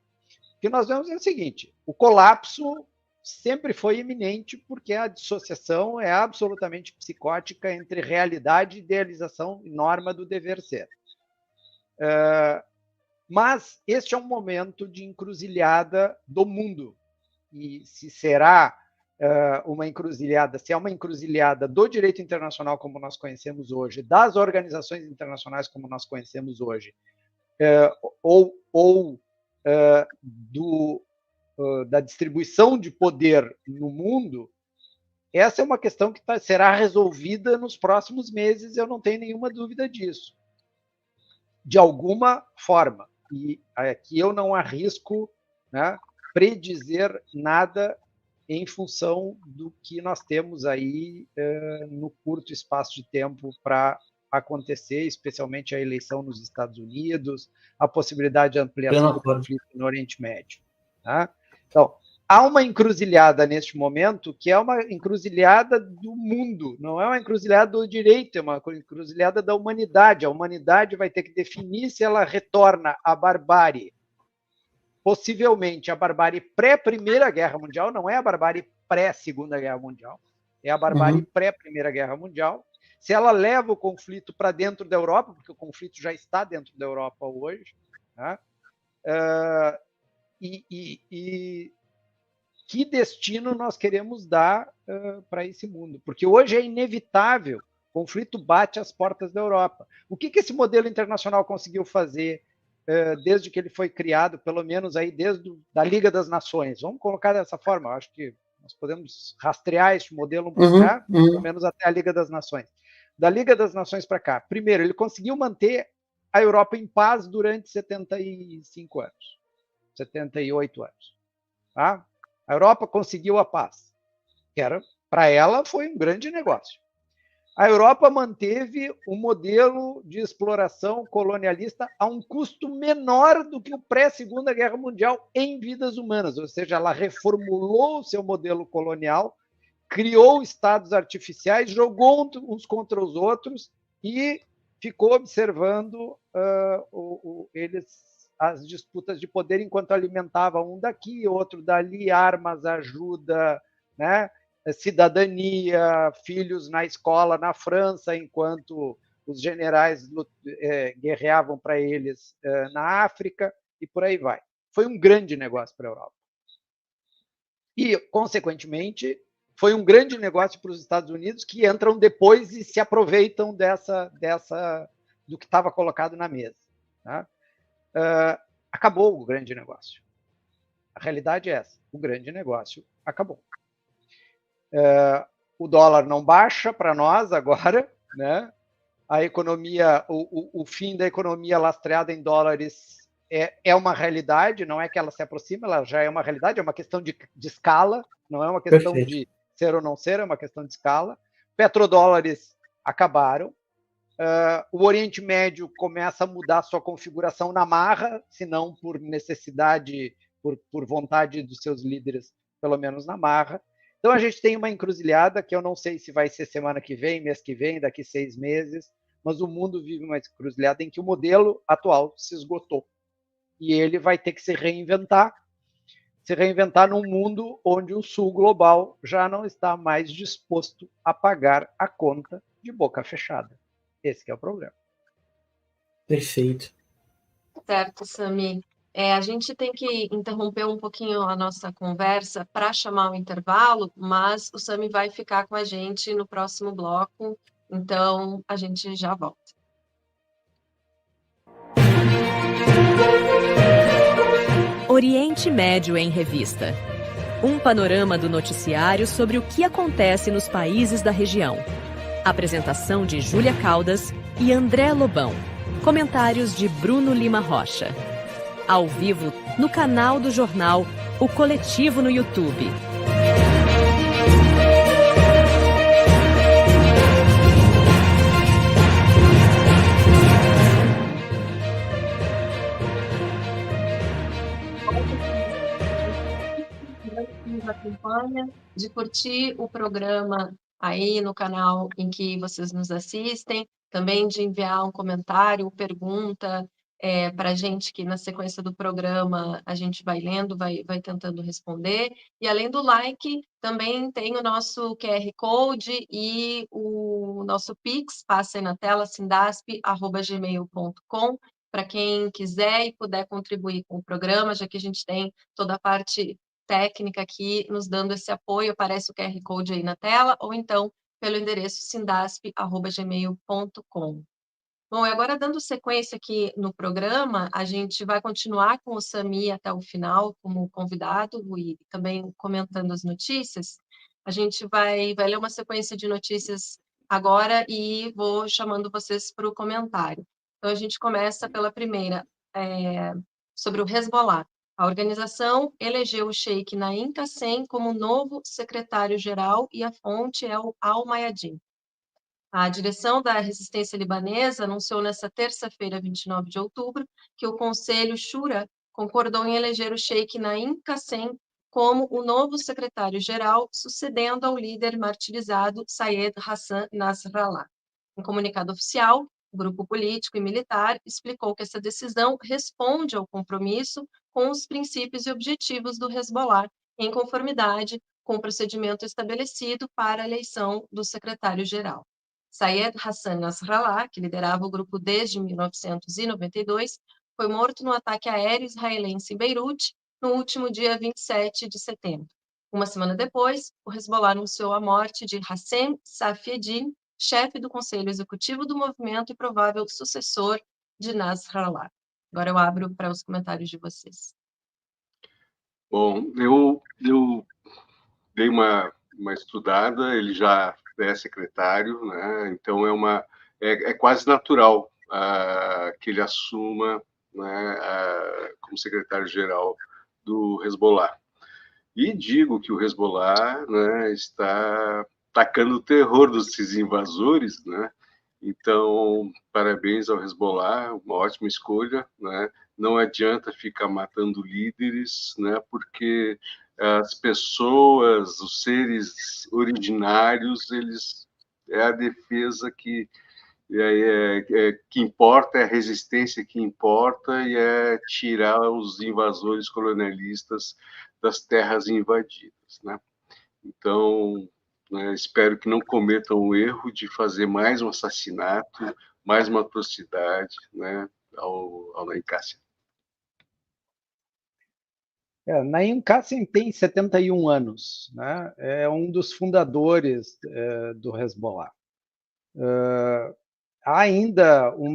que nós vemos é o seguinte: o colapso sempre foi iminente, porque a dissociação é absolutamente psicótica entre realidade, idealização e norma do dever ser. Mas este é um momento de encruzilhada do mundo, e se será uma encruzilhada, se é uma encruzilhada do direito internacional como nós conhecemos hoje, das organizações internacionais como nós conhecemos hoje, da distribuição de poder no mundo, essa é uma questão que será resolvida nos próximos meses, eu não tenho nenhuma dúvida disso, de alguma forma. E aqui eu não arrisco, né, predizer nada em função do que nós temos aí no curto espaço de tempo para acontecer, especialmente a eleição nos Estados Unidos, a possibilidade de ampliação do conflito no Oriente Médio. Tá? Então, há uma encruzilhada neste momento que é uma encruzilhada do mundo, não é uma encruzilhada do direito, é uma encruzilhada da humanidade. A humanidade vai ter que definir se ela retorna à barbárie, possivelmente a barbárie pré-Primeira Guerra Mundial, não é a barbárie pré-Segunda Guerra Mundial, é a barbárie pré-Primeira Guerra Mundial. Se ela leva o conflito para dentro da Europa, porque o conflito já está dentro da Europa hoje, né? E que destino nós queremos dar para esse mundo? Porque hoje é inevitável, o conflito bate às portas da Europa. O que esse modelo internacional conseguiu fazer desde que ele foi criado, pelo menos aí desde a Liga das Nações? Vamos colocar dessa forma, eu acho que nós podemos rastrear esse modelo, pelo menos até a Liga das Nações. Da Liga das Nações para cá, primeiro, ele conseguiu manter a Europa em paz durante 75 anos, 78 anos. Tá? A Europa conseguiu a paz, que para ela foi um grande negócio. A Europa manteve um modelo de exploração colonialista a um custo menor do que o pré-Segunda Guerra Mundial em vidas humanas, ou seja, ela reformulou o seu modelo colonial, criou estados artificiais, jogou uns contra os outros e ficou observando as disputas de poder enquanto alimentava um daqui, outro dali, armas, ajuda, né? Cidadania, filhos na escola na França, enquanto os generais guerreavam para eles na África, e por aí vai. Foi um grande negócio para a Europa. E, consequentemente, foi um grande negócio para os Estados Unidos, que entram depois e se aproveitam do que estava colocado na mesa. Tá? Acabou o grande negócio. A realidade é essa, o grande negócio acabou. O dólar não baixa para nós agora, né? A economia, o fim da economia lastreada em dólares é uma realidade, não é que ela se aproxima, ela já é uma realidade, é uma questão de escala, não é uma questão de ser ou não ser, é uma questão de escala. Petrodólares acabaram. O Oriente Médio começa a mudar sua configuração na marra, se não por necessidade, por vontade dos seus líderes, pelo menos na marra. Então, a gente tem uma encruzilhada que eu não sei se vai ser semana que vem, mês que vem, daqui 6 meses, mas o mundo vive uma encruzilhada em que o modelo atual se esgotou. E ele vai ter que se reinventar num mundo onde o Sul global já não está mais disposto a pagar a conta de boca fechada. Esse que é o problema.
Perfeito.
Certo, Sami. A gente tem que interromper um pouquinho a nossa conversa para chamar o intervalo, mas o Sami vai ficar com a gente no próximo bloco, então a gente já volta.
Oriente Médio em Revista. Um panorama do noticiário sobre o que acontece nos países da região. Apresentação de Júlia Caldas e André Lobão. Comentários de Bruno Lima Rocha. Ao vivo no canal do jornal O Coletivo no YouTube.
acompanha, de curtir o programa aí no canal em que vocês nos assistem, também de enviar um comentário, pergunta para a gente, que na sequência do programa a gente vai lendo, vai tentando responder. E além do like, também tem o nosso QR Code e o nosso Pix, passa aí na tela, sindasp@gmail.com, para quem quiser e puder contribuir com o programa, já que a gente tem toda a parte técnica aqui nos dando esse apoio, aparece o QR Code aí na tela, ou então pelo endereço sindasp@gmail.com. Bom, e agora dando sequência aqui no programa, a gente vai continuar com o Sami até o final como convidado e também comentando as notícias. A gente vai ler uma sequência de notícias agora e vou chamando vocês para o comentário. Então, a gente começa pela primeira, sobre o Hezbollah. A organização elegeu o Sheikh Naim Qassem como novo secretário-geral e a fonte é o Al-Mayadin. A direção da resistência libanesa anunciou nesta terça-feira, 29 de outubro, que o Conselho Shura concordou em eleger o Sheikh Naim Qassem como o novo secretário-geral, sucedendo ao líder martirizado Sayed Hassan Nasrallah. Em comunicado oficial, o grupo político e militar explicou que essa decisão responde ao compromisso com os princípios e objetivos do Hezbollah, em conformidade com o procedimento estabelecido para a eleição do secretário-geral. Sayed Hassan Nasrallah, que liderava o grupo desde 1992, foi morto no ataque aéreo israelense em Beirute no último dia 27 de setembro. Uma semana depois, o Hezbollah anunciou a morte de Hassem Safieddine, chefe do Conselho Executivo do movimento e provável sucessor de Nasrallah. Agora eu abro para os comentários de vocês.
Bom, eu dei uma estudada, ele já é secretário, né? Então é quase natural que ele assuma, né, como secretário-geral do Hezbollah. E digo que o Hezbollah, né, está tacando o terror desses invasores, né? Então, parabéns ao Hezbollah, uma ótima escolha, né? Não adianta ficar matando líderes, né? Porque as pessoas, os seres originários, eles é a defesa que importa, é a resistência que importa e é tirar os invasores colonialistas das terras invadidas, né? Então, né, espero que não cometam o erro de fazer mais um assassinato, mais uma atrocidade, né, ao Naim Qassem.
Naim Qassem tem 71 anos, né? É um dos fundadores do Hezbollah. Há ainda um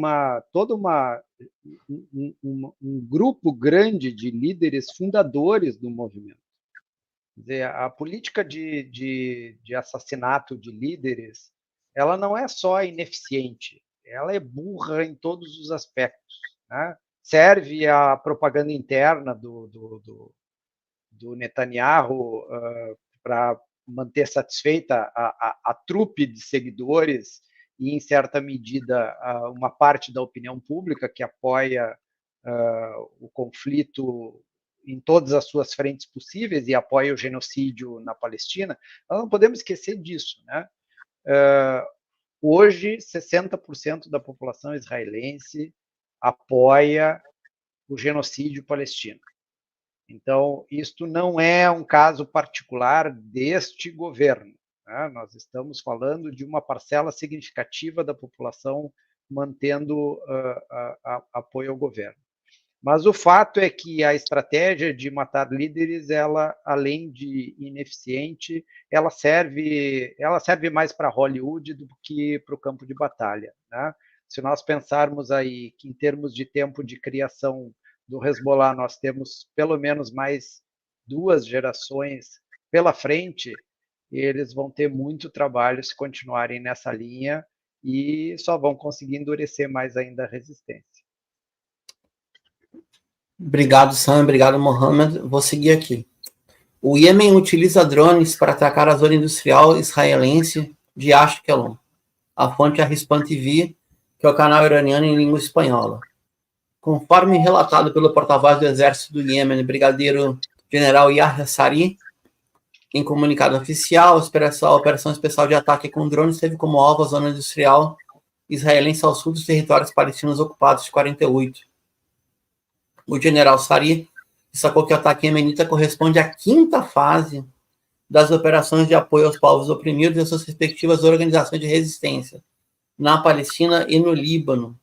grupo grande de líderes fundadores do movimento. Quer dizer, a política de assassinato de líderes, ela não é só ineficiente, ela é burra em todos os aspectos, né? Serve a propaganda interna do Netanyahu para manter satisfeita a trupe de seguidores e, em certa medida, uma parte da opinião pública que apoia o conflito em todas as suas frentes possíveis e apoia o genocídio na Palestina. Nós não podemos esquecer disso, né? Hoje, 60% da população israelense apoia o genocídio palestino. Então, isto não é um caso particular deste governo, né? Nós estamos falando de uma parcela significativa da população mantendo apoio ao governo. Mas o fato é que a estratégia de matar líderes, ela, além de ineficiente, ela serve mais para Hollywood do que para o campo de batalha, né? Se nós pensarmos aí que, em termos de tempo de criação do Hezbollah, nós temos pelo menos mais 2 gerações pela frente, e eles vão ter muito trabalho se continuarem nessa linha e só vão conseguir endurecer mais ainda a resistência.
Obrigado, Sam. Obrigado, Mohamed. Vou seguir aqui. O Iêmen utiliza drones para atacar a zona industrial israelense de Ashkelon. A fonte é a Rispan TV, que é o canal iraniano em língua espanhola. Conforme relatado pelo porta-voz do Exército do Iêmen, brigadeiro general Yahya Sari, Em comunicado oficial, a Operação Especial de Ataque com Drones teve como alvo a zona industrial israelense ao sul dos territórios palestinos ocupados de 48. O general Sari destacou que o ataque iemenita corresponde à 5ª fase das operações de apoio aos povos oprimidos e às suas respectivas organizações de resistência na Palestina e no Líbano.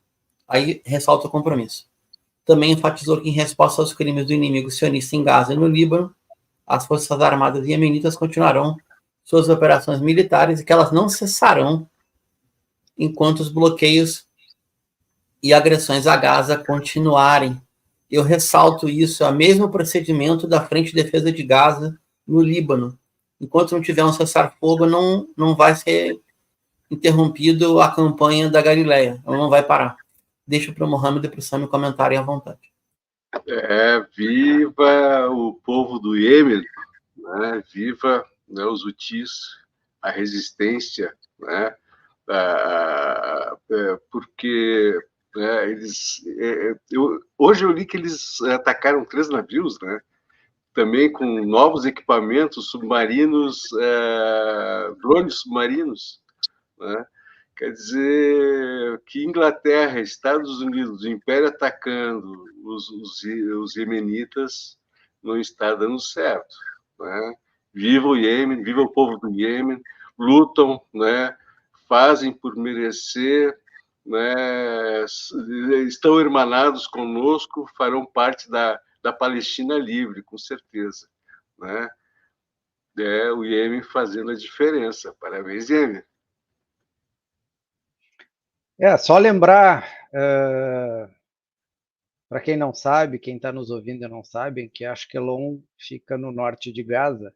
Aí ressalta o compromisso. Também enfatizou que, em resposta aos crimes do inimigo sionista em Gaza e no Líbano, as Forças Armadas iemenitas continuarão suas operações militares e que elas não cessarão enquanto os bloqueios e agressões a Gaza continuarem. Eu ressalto isso, é o mesmo procedimento da Frente de Defesa de Gaza no Líbano. Enquanto não tiver um cessar-fogo, não vai ser interrompido a campanha da Galileia. Ela não vai parar. Deixo para o Mohamed e para o Sami comentarem à vontade.
Viva o povo do Iêmen, né? Viva, né, os hutis, a resistência, né? Porque, né, hoje eu li que eles atacaram 3 navios, né? Também com novos equipamentos submarinos, drones submarinos, né? Quer dizer que Inglaterra, Estados Unidos, o Império atacando os iemenitas não está dando certo, né? Viva o Iêmen, viva o povo do Iêmen, lutam, né? Fazem por merecer, né? Estão irmanados conosco, farão parte da Palestina livre, com certeza, né? O Iêmen fazendo a diferença. Parabéns, Iêmen.
Só lembrar, para quem não sabe, quem está nos ouvindo e não sabe, que Ashkelon fica no norte de Gaza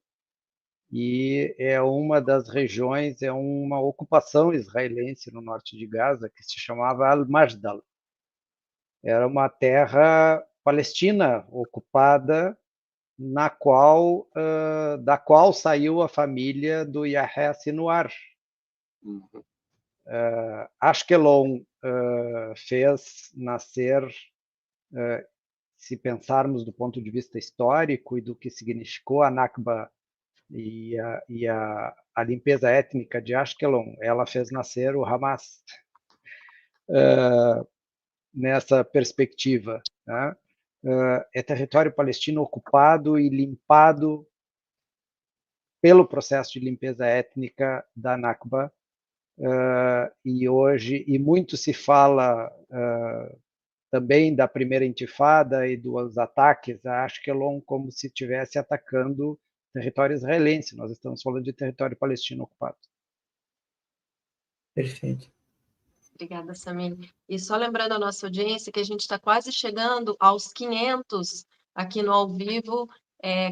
e é uma das regiões, é uma ocupação israelense no norte de Gaza que se chamava Al-Majdal. Era uma terra palestina ocupada da qual saiu a família do Yahya Sinwar. Ashkelon fez nascer, se pensarmos do ponto de vista histórico e do que significou a Nakba e a limpeza étnica de Ashkelon, ela fez nascer o Hamas nessa perspectiva, né? É território palestino ocupado e limpado pelo processo de limpeza étnica da Nakba. E hoje, muito se fala também da primeira intifada e dos ataques a Ashkelon como se estivesse atacando território israelense. Nós estamos falando de território palestino ocupado.
Perfeito.
Obrigada, Samir. E só lembrando a nossa audiência que a gente está quase chegando aos 500 aqui no Ao Vivo,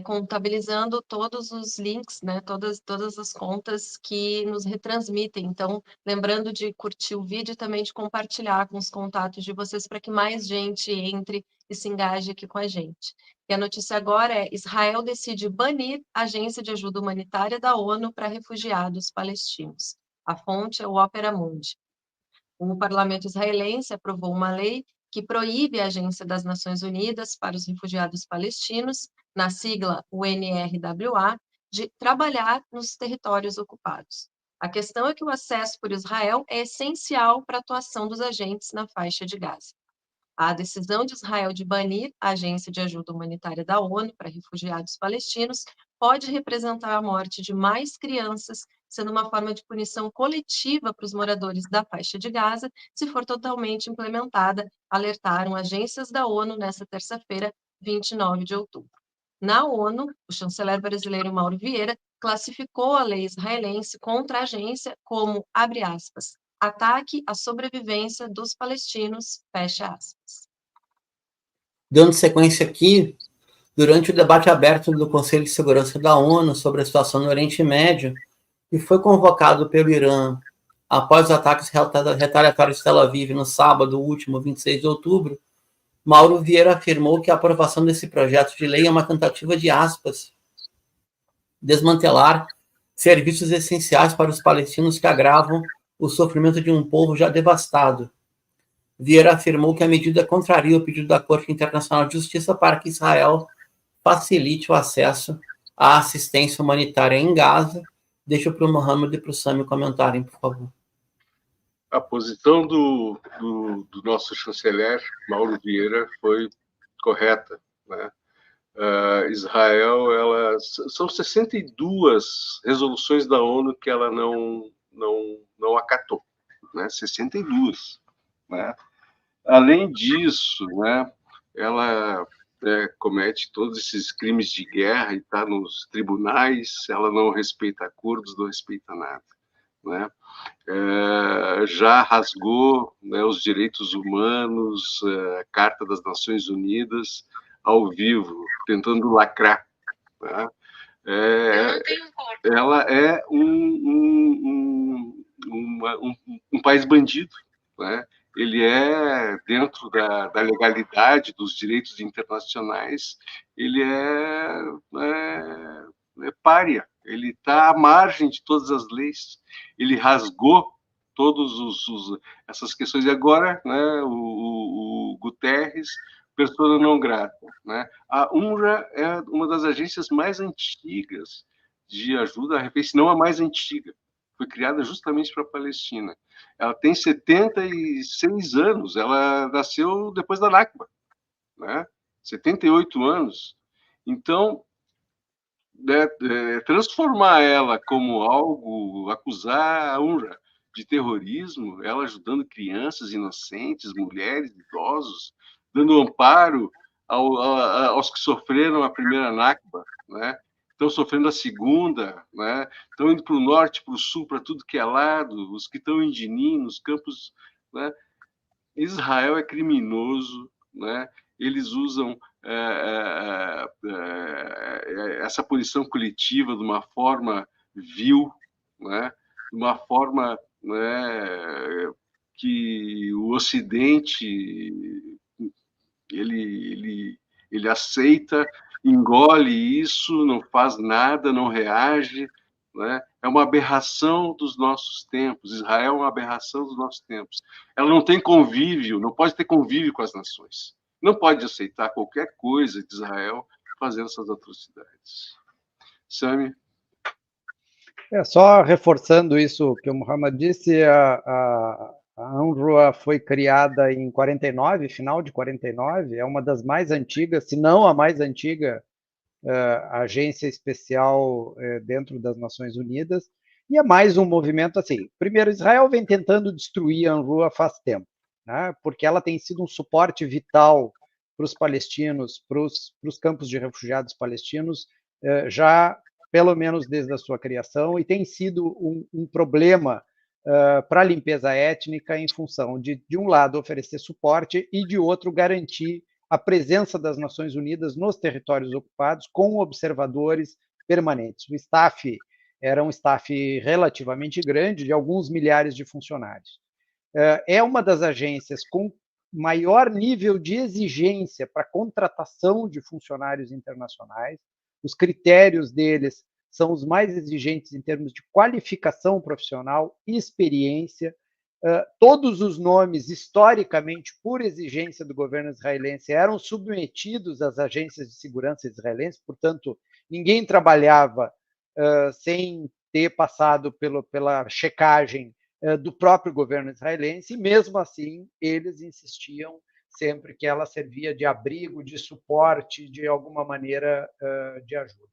contabilizando todos os links, né, todas as contas que nos retransmitem. Então, lembrando de curtir o vídeo e também de compartilhar com os contatos de vocês para que mais gente entre e se engaje aqui com a gente. E a notícia agora é: Israel decide banir a Agência de Ajuda Humanitária da ONU para refugiados palestinos. A fonte é o Opera Mundi. O parlamento israelense aprovou uma lei que proíbe a Agência das Nações Unidas para os Refugiados Palestinos, na sigla UNRWA, de trabalhar nos territórios ocupados. A questão é que o acesso por Israel é essencial para a atuação dos agentes na faixa de Gaza. A decisão de Israel de banir a Agência de Ajuda Humanitária da ONU para Refugiados Palestinos pode representar a morte de mais crianças, sendo uma forma de punição coletiva para os moradores da faixa de Gaza, se for totalmente implementada, alertaram agências da ONU nesta terça-feira, 29 de outubro. Na ONU, o chanceler brasileiro Mauro Vieira classificou a lei israelense contra a agência como, abre aspas, ataque à sobrevivência dos palestinos, fecha aspas.
Dando sequência aqui, durante o debate aberto do Conselho de Segurança da ONU sobre a situação no Oriente Médio, que foi convocado pelo Irã após os ataques retaliatórios de Tel Aviv no sábado último, 26 de outubro, Mauro Vieira afirmou que a aprovação desse projeto de lei é uma tentativa de, aspas, desmantelar serviços essenciais para os palestinos que agravam o sofrimento de um povo já devastado. Vieira afirmou que a medida contraria o pedido da Corte Internacional de Justiça para que Israel facilite o acesso a assistência humanitária em Gaza. Deixa para o Mohamed e para o Sami comentarem, por favor.
A posição do nosso chanceler, Mauro Vieira, foi correta, né? Israel, são 62 resoluções da ONU que ela não acatou, né? 62, né? Além disso, né, ela comete todos esses crimes de guerra e está nos tribunais, ela não respeita curdos, não respeita nada, né? Já rasgou, né, os direitos humanos, a Carta das Nações Unidas, ao vivo, tentando lacrar, né? Ela é um país bandido, né? Ele é, dentro da legalidade, dos direitos internacionais, ele é pária, ele está à margem de todas as leis, ele rasgou todas essas questões, e agora, né, o Guterres, persona não grata, né? A UNRWA é uma das agências mais antigas de ajuda à refeição, se não a mais antiga. Foi criada justamente para a Palestina. Ela tem 76 anos, ela nasceu depois da Nakba, né? 78 anos. Então, transformar ela como algo, acusar a UNRWA de terrorismo, ela ajudando crianças inocentes, mulheres, idosos, dando amparo aos que sofreram a primeira Nakba, né? Estão sofrendo a segunda, né? Estão indo para o norte, para o sul, para tudo que é lado, os que estão em Jenin, nos campos, né? Israel é criminoso, né? Eles usam essa punição coletiva de uma forma vil, né? De uma forma, né, que o Ocidente ele aceita, engole isso, não faz nada, não reage, né? É uma aberração dos nossos tempos. Israel é uma aberração dos nossos tempos. Ela não tem convívio, não pode ter convívio com as nações. Não pode aceitar qualquer coisa de Israel fazendo essas atrocidades. Sami?
Só reforçando isso que o Mohamed disse, a UNRWA foi criada em 49, final de 49, é uma das mais antigas, se não a mais antiga agência especial dentro das Nações Unidas, e é mais um movimento assim. Primeiro, Israel vem tentando destruir a UNRWA faz tempo, né, porque ela tem sido um suporte vital para os palestinos, para os campos de refugiados palestinos, já pelo menos desde a sua criação, e tem sido um problema para a limpeza étnica em função de um lado, oferecer suporte e, de outro, garantir a presença das Nações Unidas nos territórios ocupados com observadores permanentes. O staff era um staff relativamente grande, de alguns milhares de funcionários. É uma das agências com maior nível de exigência para contratação de funcionários internacionais. Os critérios deles são os mais exigentes em termos de qualificação profissional e experiência. Todos os nomes, historicamente, por exigência do governo israelense, eram submetidos às agências de segurança israelenses, portanto, ninguém trabalhava sem ter passado pela checagem do próprio governo israelense, e mesmo assim eles insistiam sempre que ela servia de abrigo, de suporte, de alguma maneira de ajuda.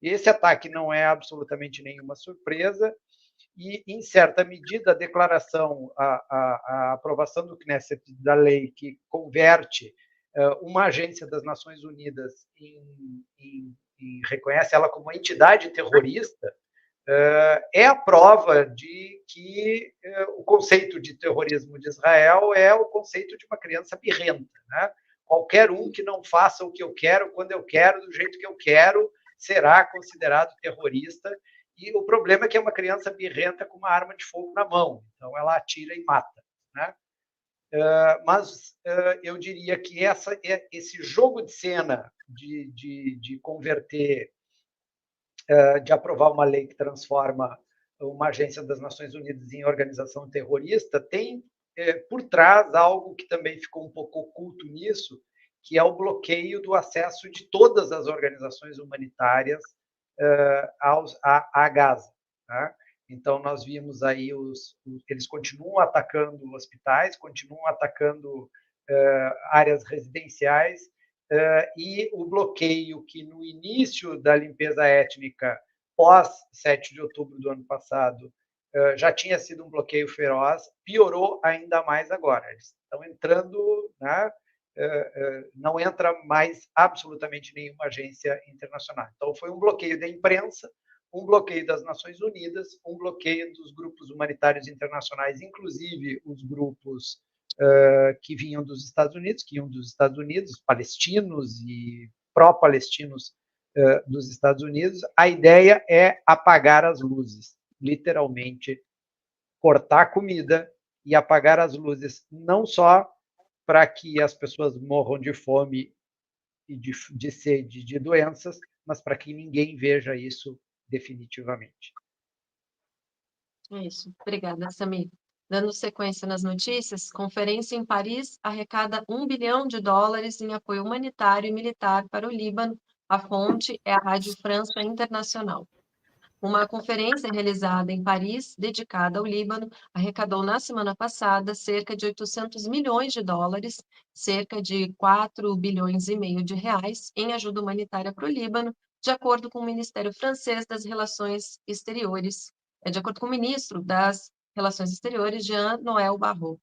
Esse ataque não é absolutamente nenhuma surpresa, e, em certa medida, a declaração, a aprovação do Knesset da lei que converte uma agência das Nações Unidas reconhece ela como uma entidade terrorista, é a prova de que o conceito de terrorismo de Israel é o conceito de uma criança birrenta, né? Qualquer um que não faça o que eu quero, quando eu quero, do jeito que eu quero, será considerado terrorista. E o problema é que é uma criança birrenta com uma arma de fogo na mão, então ela atira e mata, né? Mas eu diria que esse jogo de cena de converter, de aprovar uma lei que transforma uma agência das Nações Unidas em organização terrorista, tem por trás algo que também ficou um pouco oculto nisso, que é o bloqueio do acesso de todas as organizações humanitárias a Gaza. Né? Então, nós vimos aí eles continuam atacando hospitais, continuam atacando áreas residenciais, e o bloqueio que no início da limpeza étnica, pós 7 de outubro do ano passado, já tinha sido um bloqueio feroz, piorou ainda mais agora. Eles estão entrando, né? Não entra mais absolutamente nenhuma agência internacional. Então, foi um bloqueio da imprensa, um bloqueio das Nações Unidas, um bloqueio dos grupos humanitários internacionais, inclusive os grupos que vinham dos Estados Unidos, palestinos e pró-palestinos dos Estados Unidos. A ideia é apagar as luzes, literalmente cortar a comida e apagar as luzes, não só para que as pessoas morram de fome e de sede, de doenças, mas para que ninguém veja isso definitivamente.
É isso. Obrigada, Samir. Dando sequência nas notícias, conferência em Paris arrecada US$ 1 bilhão em apoio humanitário e militar para o Líbano. A fonte é a Rádio França Internacional. Uma conferência realizada em Paris, dedicada ao Líbano, arrecadou na semana passada cerca de US$ 800 milhões, cerca de 4,5 bilhões de reais, em ajuda humanitária para o Líbano, de acordo com o Ministério Francês das Relações Exteriores, de acordo com o ministro das Relações Exteriores, Jean-Noël Barrot.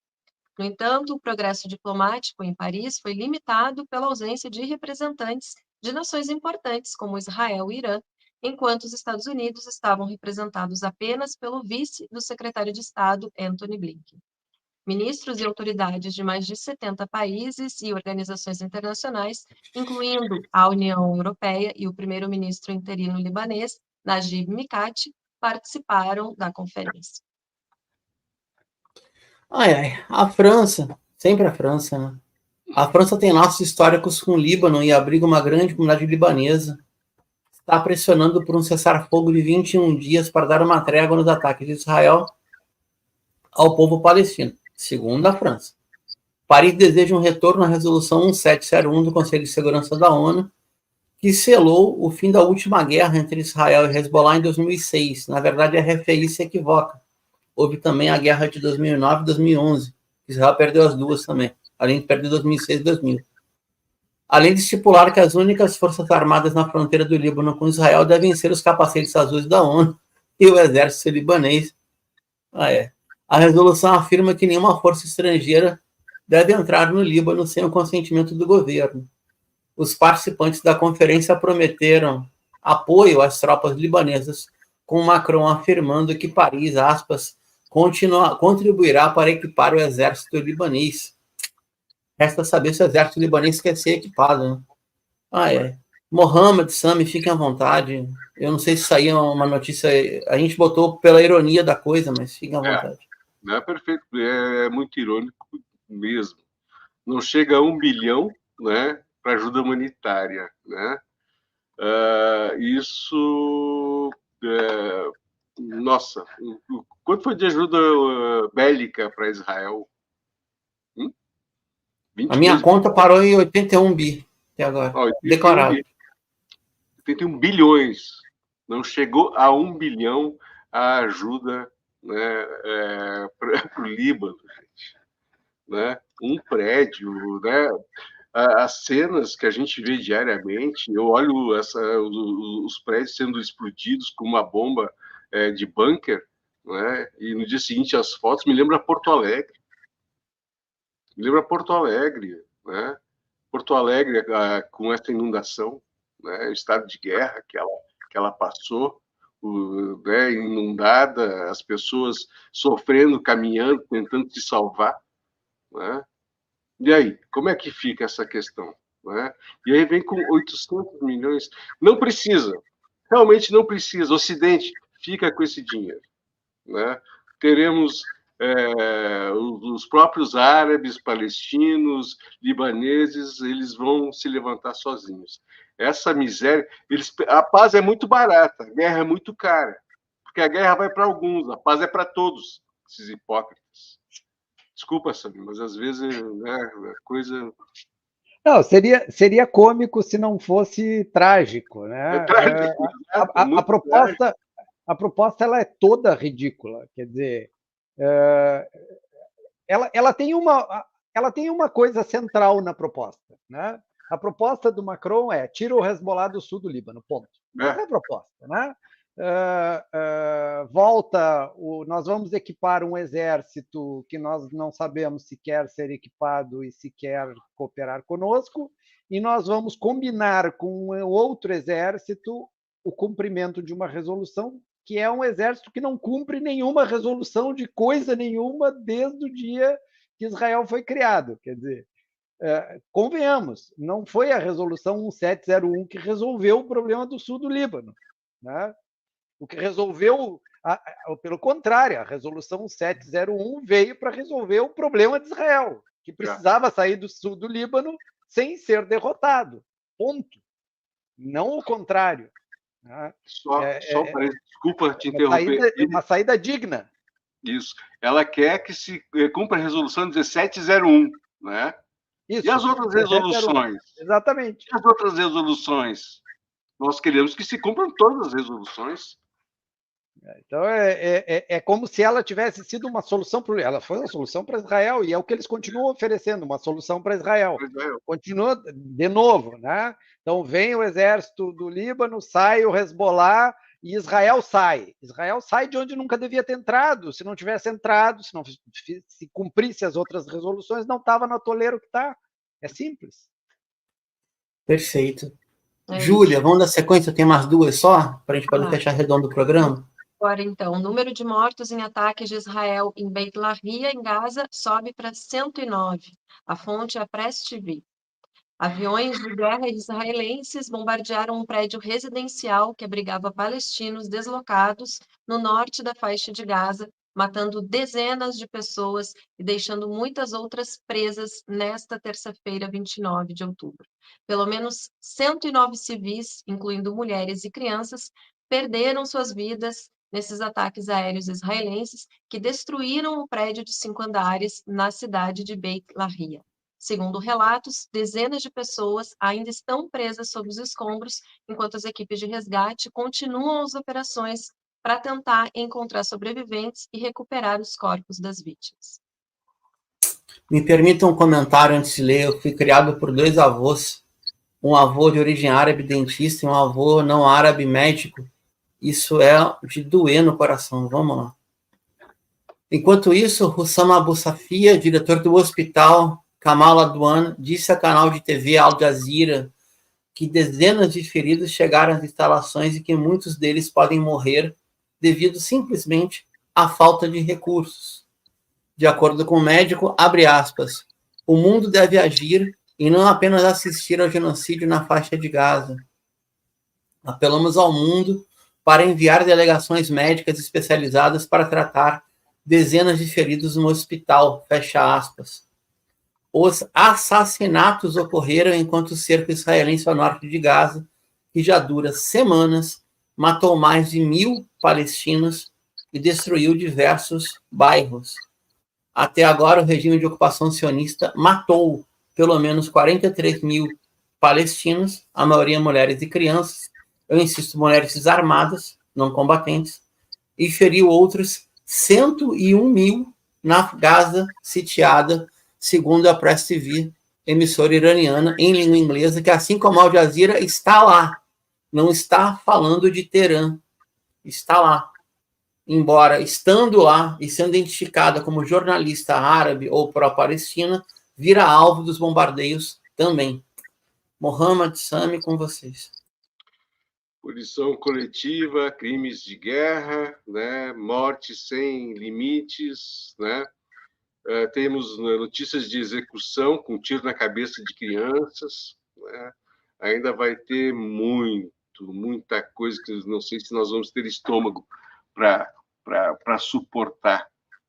No entanto, o progresso diplomático em Paris foi limitado pela ausência de representantes de nações importantes, como Israel e Irã, enquanto os Estados Unidos estavam representados apenas pelo vice do secretário de Estado, Antony Blinken. Ministros e autoridades de mais de 70 países e organizações internacionais, incluindo a União Europeia e o primeiro-ministro interino libanês, Najib Mikati, participaram da conferência.
A França, sempre a França, né? A França tem laços históricos com o Líbano e abriga uma grande comunidade libanesa. Está pressionando por um cessar-fogo de 21 dias para dar uma trégua nos ataques de Israel ao povo palestino, segundo a França. Paris deseja um retorno à resolução 1701 do Conselho de Segurança da ONU, que selou o fim da última guerra entre Israel e Hezbollah em 2006. Na verdade, a RFI se equivoca. Houve também a guerra de 2009 e 2011. Israel perdeu as duas também, além de perder 2006 e 2000. Além de estipular que as únicas forças armadas na fronteira do Líbano com Israel devem ser os capacetes azuis da ONU e o exército libanês. A resolução afirma que nenhuma força estrangeira deve entrar no Líbano sem o consentimento do governo. Os participantes da conferência prometeram apoio às tropas libanesas, com Macron afirmando que Paris, aspas, contribuirá para equipar o exército libanês. Resta saber se o exército libanês quer ser equipado. Né? Mohamed, Sami, fiquem à vontade. Eu não sei se saiu uma notícia. A gente botou pela ironia da coisa, mas fiquem à vontade.
É perfeito. É muito irônico mesmo. Não chega a 1 bilhão, né, para ajuda humanitária. Né? Isso... nossa, quanto foi de ajuda bélica para Israel?
A minha conta parou em 81 bi até agora. 81 declarado.
81 bilhões. Não chegou a 1 bilhão a ajuda, né, para o Líbano, gente. Né? Um prédio, né? As cenas que a gente vê diariamente, eu olho os prédios sendo explodidos com uma bomba de bunker, né? E no dia seguinte as fotos me lembram Porto Alegre. Né? Porto Alegre com essa inundação, né? O estado de guerra que ela passou, né? Inundada, as pessoas sofrendo, caminhando, tentando se salvar, né? E aí, como é que fica essa questão? Né? E aí vem com 800 milhões. Não precisa, realmente não precisa. O Ocidente fica com esse dinheiro. Né? Teremos os próprios árabes, palestinos, libaneses, eles vão se levantar sozinhos. Essa miséria... a paz é muito barata, a guerra é muito cara. Porque a guerra vai para alguns, a paz é para todos, esses hipócritas. Desculpa, Samir, mas às vezes, né, a coisa...
Não, seria cômico se não fosse trágico, né?
É trágico, exato,
A
muito trágico.
proposta ela é toda ridícula. Quer dizer, ela tem uma coisa central na proposta, né? A proposta do Macron é tira o Hezbollah do sul do Líbano, ponto. Essa é a proposta, né? Nós vamos equipar um exército que nós não sabemos se quer ser equipado e se quer cooperar conosco, e nós vamos combinar com outro exército o cumprimento de uma resolução que é um exército que não cumpre nenhuma resolução de coisa nenhuma desde o dia que Israel foi criado. Quer dizer, convenhamos, não foi a resolução 1701 que resolveu o problema do sul do Líbano, né? O que resolveu, pelo contrário, a resolução 1701 veio para resolver o problema de Israel, que precisava sair do sul do Líbano sem ser derrotado. Ponto. Não o contrário. Né?
Desculpa te interromper.
Uma saída digna.
Isso. Ela quer que se cumpra a resolução 1701, né?
Isso,
e as outras resoluções?
Exatamente.
E as outras resoluções? Nós queremos que se cumpram todas as resoluções.
Então, é como se ela tivesse sido uma solução para ela foi uma solução para Israel, e é o que eles continuam oferecendo, uma solução para Israel. Continua de novo, né? Então, vem o exército do Líbano, sai o Hezbollah, e Israel sai. Israel sai de onde nunca devia ter entrado. Se não tivesse entrado, se cumprisse as outras resoluções, não estava no atoleiro que está. É simples.
Perfeito. Júlia, vamos dar sequência, tem mais duas só, para a gente poder fechar redondo o programa?
Agora, então, o número de mortos em ataques de Israel em Beit Lahia, em Gaza, sobe para 109. A fonte é a Press TV. Aviões de guerra israelenses bombardearam um prédio residencial que abrigava palestinos deslocados no norte da faixa de Gaza, matando dezenas de pessoas e deixando muitas outras presas nesta terça-feira, 29 de outubro. Pelo menos 109 civis, incluindo mulheres e crianças, perderam suas vidas nesses ataques aéreos israelenses que destruíram um prédio de 5 andares na cidade de Beit Lahia. Segundo relatos, dezenas de pessoas ainda estão presas sob os escombros, enquanto as equipes de resgate continuam as operações para tentar encontrar sobreviventes e recuperar os corpos das vítimas.
Me permita um comentário antes de ler. Eu fui criado por 2 avós, um avô de origem árabe dentista e um avô não árabe médico. Isso é de doer no coração. Vamos lá. Enquanto isso, Hussam Abu Safia, diretor do hospital Kamal Adwan, disse ao canal de TV Al Jazeera que dezenas de feridos chegaram às instalações e que muitos deles podem morrer devido simplesmente à falta de recursos. De acordo com o médico, abre aspas, o mundo deve agir e não apenas assistir ao genocídio na faixa de Gaza. Apelamos ao mundo para enviar delegações médicas especializadas para tratar dezenas de feridos no hospital, fecha aspas. Os assassinatos ocorreram enquanto o cerco israelense ao norte de Gaza, que já dura semanas, matou mais de 1.000 palestinos e destruiu diversos bairros. Até agora, o regime de ocupação sionista matou pelo menos 43.000 palestinos, a maioria mulheres e crianças, eu insisto, mulheres desarmadas, não combatentes, e feriu outros 101.000 na Gaza sitiada, segundo a Press TV, emissora iraniana em língua inglesa, que assim como a Al Jazeera está lá, não está falando de Teherã, está lá. Embora estando lá e sendo identificada como jornalista árabe ou pró-palestina, vira alvo dos bombardeios também. Mohamed, Sami, com vocês.
Punição coletiva, crimes de guerra, né? Morte sem limites, né? Temos notícias de execução com tiro na cabeça de crianças, né? Ainda vai ter muita coisa que não sei se nós vamos ter estômago para suportar,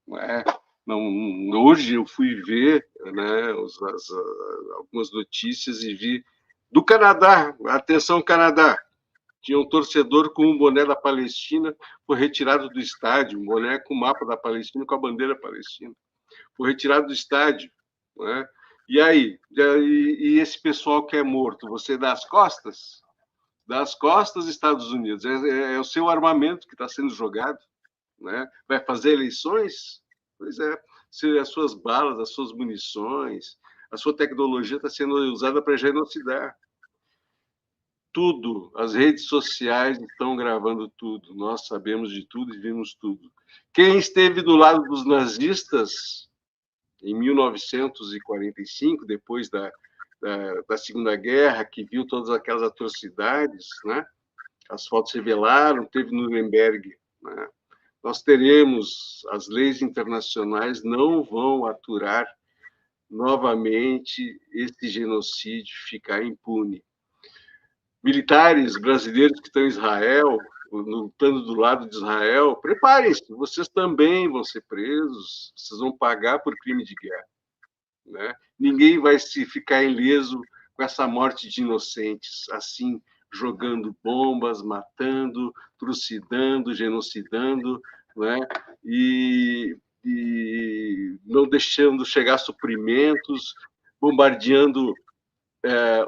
né? Hoje eu fui ver, né, algumas notícias e vi do Canadá, atenção Canadá, tinha um torcedor com um boné da Palestina, foi retirado do estádio, um boné com o mapa da Palestina, com a bandeira palestina. Foi retirado do estádio, né? E aí? E esse pessoal que é morto, você dá as costas? Dá as costas, Estados Unidos. É o seu armamento que está sendo jogado, né? Vai fazer eleições? Pois é. Se as suas balas, as suas munições, a sua tecnologia está sendo usada para genocidar. Tudo, as redes sociais estão gravando tudo, nós sabemos de tudo e vimos tudo. Quem esteve do lado dos nazistas em 1945, depois da Segunda Guerra, que viu todas aquelas atrocidades, né? As fotos revelaram, teve Nuremberg, né? Nós teremos, as leis internacionais não vão aturar novamente esse genocídio ficar impune. Militares brasileiros que estão em Israel, lutando do lado de Israel, preparem-se, vocês também vão ser presos, vocês vão pagar por crime de guerra, né? Ninguém vai se ficar ileso com essa morte de inocentes, assim, jogando bombas, matando, trucidando, genocidando, né? E não deixando chegar suprimentos, bombardeando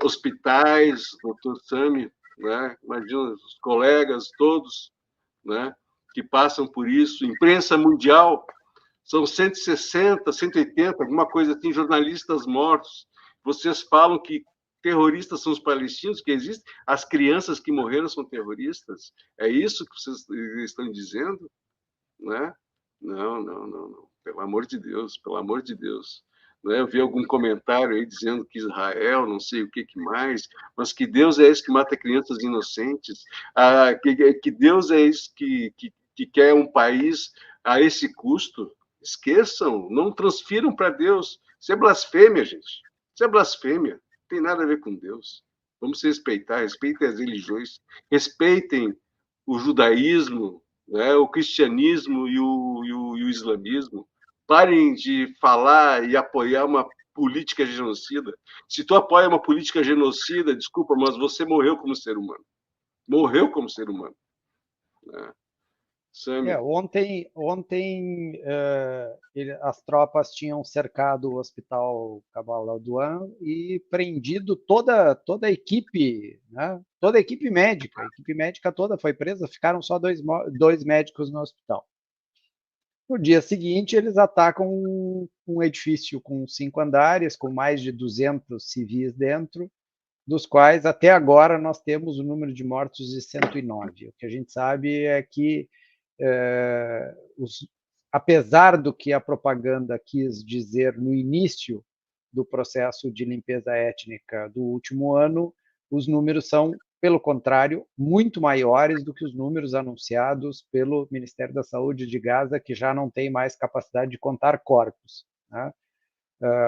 hospitais, doutor Sami, né? Imagina os colegas todos, né? Que passam por isso, imprensa mundial, são 160, 180, alguma coisa assim, jornalistas mortos. Vocês falam que terroristas são os palestinos, que existem, as crianças que morreram são terroristas? É isso que vocês estão dizendo? Né? Não, não, não, não. Pelo amor de Deus, pelo amor de Deus. Eu vi algum comentário aí dizendo que Israel, não sei o que mais, mas que Deus é esse que mata crianças inocentes, que Deus é esse que quer um país a esse custo. Esqueçam, não transfiram para Deus. Isso é blasfêmia, gente. Isso é blasfêmia. Não tem nada a ver com Deus. Vamos se respeitar, respeitem as religiões, respeitem o judaísmo, né, o cristianismo e o islamismo. Parem de falar e apoiar uma política genocida. Se tu apoia uma política genocida, desculpa, mas você morreu como ser humano. Morreu como ser humano. Né?
Ontem as tropas tinham cercado o Hospital Cabal Aldoan e prendido toda a equipe, né? Toda a equipe médica toda foi presa, ficaram só dois médicos no hospital. No dia seguinte, eles atacam um edifício com 5 andares, com mais de 200 civis dentro, dos quais, até agora, nós temos o número de mortos de 109. O que a gente sabe é que, apesar do que a propaganda quis dizer no início do processo de limpeza étnica do último ano, os números são, pelo contrário, muito maiores do que os números anunciados pelo Ministério da Saúde de Gaza, que já não tem mais capacidade de contar corpos, né?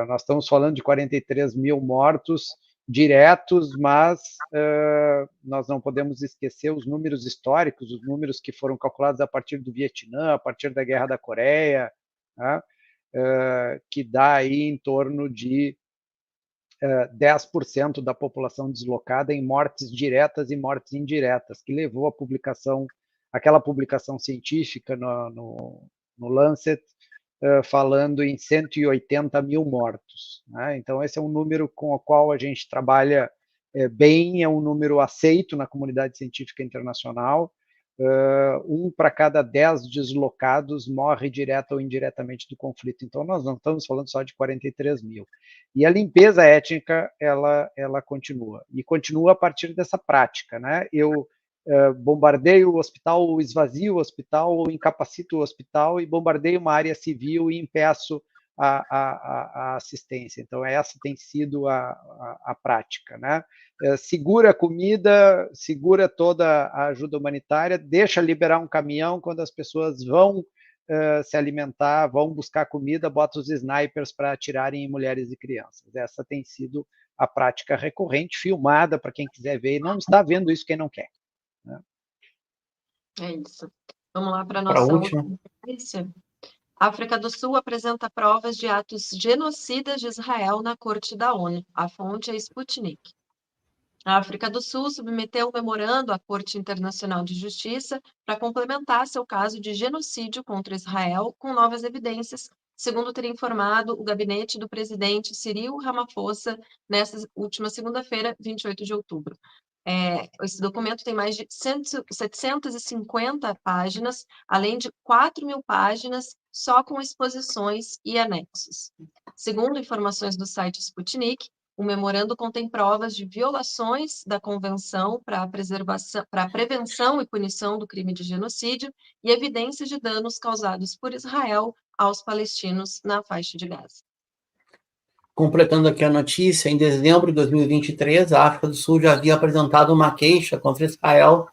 Nós estamos falando de 43 mil mortos diretos, mas nós não podemos esquecer os números históricos, os números que foram calculados a partir do Vietnã, a partir da Guerra da Coreia, né? Que dá aí em torno de 10% da população deslocada em mortes diretas e mortes indiretas, que levou aquela publicação científica no Lancet, falando em 180 mil mortos, né? Então, esse é um número com o qual a gente trabalha bem, é um número aceito na comunidade científica internacional. 1 para cada 10 deslocados morre direta ou indiretamente do conflito. Então, nós não estamos falando só de 43 mil. E a limpeza étnica, ela continua. E continua a partir dessa prática, né? Eu bombardeio o hospital, esvazio o hospital, incapacito o hospital e bombardeio uma área civil e impeço a assistência. Então, essa tem sido a prática, né? Segura a comida, segura toda a ajuda humanitária, deixa liberar um caminhão quando as pessoas vão se alimentar, vão buscar comida, bota os snipers para atirarem em mulheres e crianças. Essa tem sido a prática recorrente, filmada para quem quiser ver, e não está vendo isso quem não quer. Né?
É isso. Vamos lá para a nossa última notícia. A África do Sul apresenta provas de atos genocidas de Israel na Corte da ONU. A fonte é Sputnik. A África do Sul submeteu um memorando à Corte Internacional de Justiça para complementar seu caso de genocídio contra Israel com novas evidências segundo teria informado o gabinete do presidente Cyril Ramaphosa nesta última segunda-feira, 28 de outubro. Esse documento tem mais de 750 páginas, além de 4.000 páginas só com exposições e anexos. Segundo informações do site Sputnik, o memorando contém provas de violações da Convenção para a Prevenção e Punição do Crime de Genocídio e evidências de danos causados por Israel aos palestinos na faixa de Gaza.
Completando aqui a notícia, em dezembro de 2023, a África do Sul já havia apresentado uma queixa contra Israel